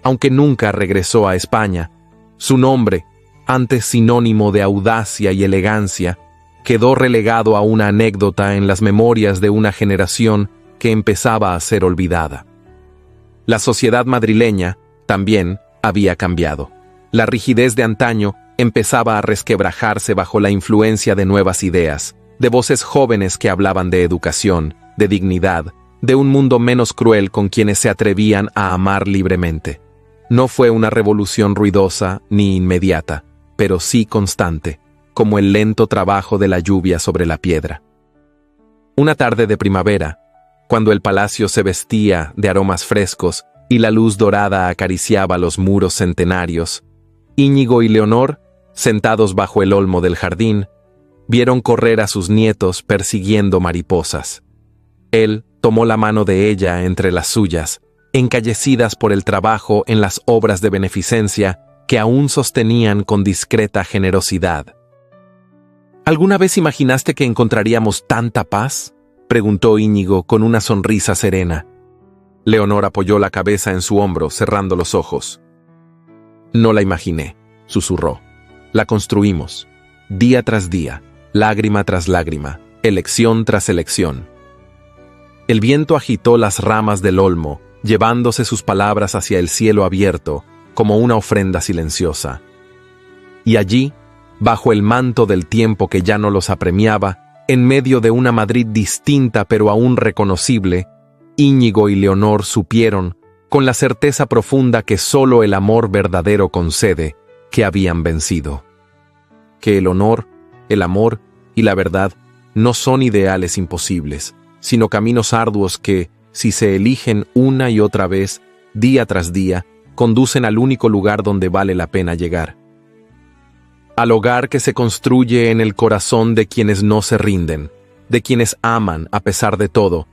Aunque nunca regresó a España, su nombre, antes sinónimo de audacia y elegancia, quedó relegado a una anécdota en las memorias de una generación que empezaba a ser olvidada. La sociedad madrileña, también, había cambiado. La rigidez de antaño empezaba a resquebrajarse bajo la influencia de nuevas ideas, de voces jóvenes que hablaban de educación, de dignidad, de un mundo menos cruel con quienes se atrevían a amar libremente. No fue una revolución ruidosa ni inmediata, pero sí constante, como el lento trabajo de la lluvia sobre la piedra. Una tarde de primavera, cuando el palacio se vestía de aromas frescos y la luz dorada acariciaba los muros centenarios, Íñigo y Leonor, sentados bajo el olmo del jardín, vieron correr a sus nietos persiguiendo mariposas. Él tomó la mano de ella entre las suyas, encallecidas por el trabajo en las obras de beneficencia que aún sostenían con discreta generosidad. ¿Alguna vez imaginaste que encontraríamos tanta paz?, preguntó Íñigo con una sonrisa serena. Leonor apoyó la cabeza en su hombro, cerrando los ojos. No la imaginé, susurró. La construimos, día tras día, lágrima tras lágrima, elección tras elección. El viento agitó las ramas del olmo, llevándose sus palabras hacia el cielo abierto, como una ofrenda silenciosa. Y allí, bajo el manto del tiempo que ya no los apremiaba, en medio de una Madrid distinta pero aún reconocible, Íñigo y Leonor supieron, con la certeza profunda que solo el amor verdadero concede, que habían vencido. Que el honor, el amor y la verdad no son ideales imposibles, sino caminos arduos que, si se eligen una y otra vez, día tras día, conducen al único lugar donde vale la pena llegar. Al hogar que se construye en el corazón de quienes no se rinden, de quienes aman a pesar de todo,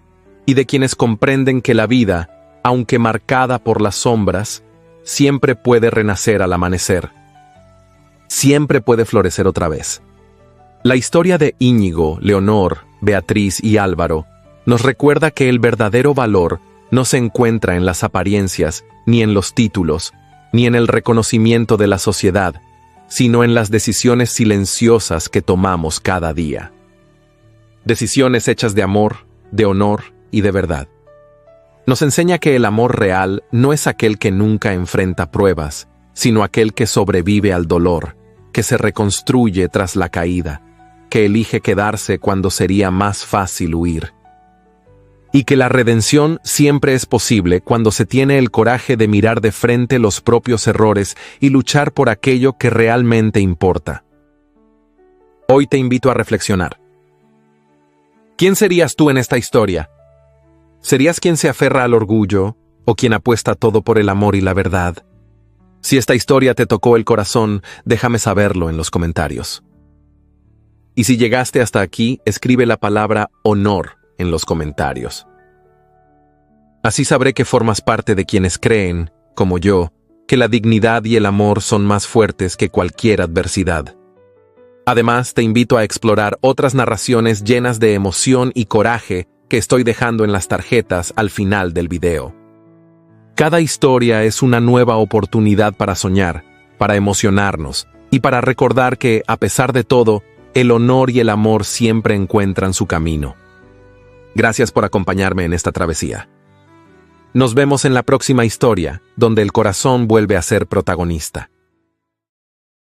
y de quienes comprenden que la vida, aunque marcada por las sombras, siempre puede renacer al amanecer. Siempre puede florecer otra vez. La historia de Íñigo, Leonor, Beatriz y Álvaro nos recuerda que el verdadero valor no se encuentra en las apariencias, ni en los títulos, ni en el reconocimiento de la sociedad, sino en las decisiones silenciosas que tomamos cada día. Decisiones hechas de amor, de honor y de verdad. Nos enseña que el amor real no es aquel que nunca enfrenta pruebas, sino aquel que sobrevive al dolor, que se reconstruye tras la caída, que elige quedarse cuando sería más fácil huir. Y que la redención siempre es posible cuando se tiene el coraje de mirar de frente los propios errores y luchar por aquello que realmente importa. Hoy te invito a reflexionar. ¿Quién serías tú en esta historia? ¿Serías quien se aferra al orgullo o quien apuesta todo por el amor y la verdad? Si esta historia te tocó el corazón, déjame saberlo en los comentarios. Y si llegaste hasta aquí, escribe la palabra honor en los comentarios. Así sabré que formas parte de quienes creen, como yo, que la dignidad y el amor son más fuertes que cualquier adversidad. Además, te invito a explorar otras narraciones llenas de emoción y coraje que estoy dejando en las tarjetas al final del video. Cada historia es una nueva oportunidad para soñar, para emocionarnos y para recordar que, a pesar de todo, el honor y el amor siempre encuentran su camino. Gracias por acompañarme en esta travesía. Nos vemos en la próxima historia, donde el corazón vuelve a ser protagonista.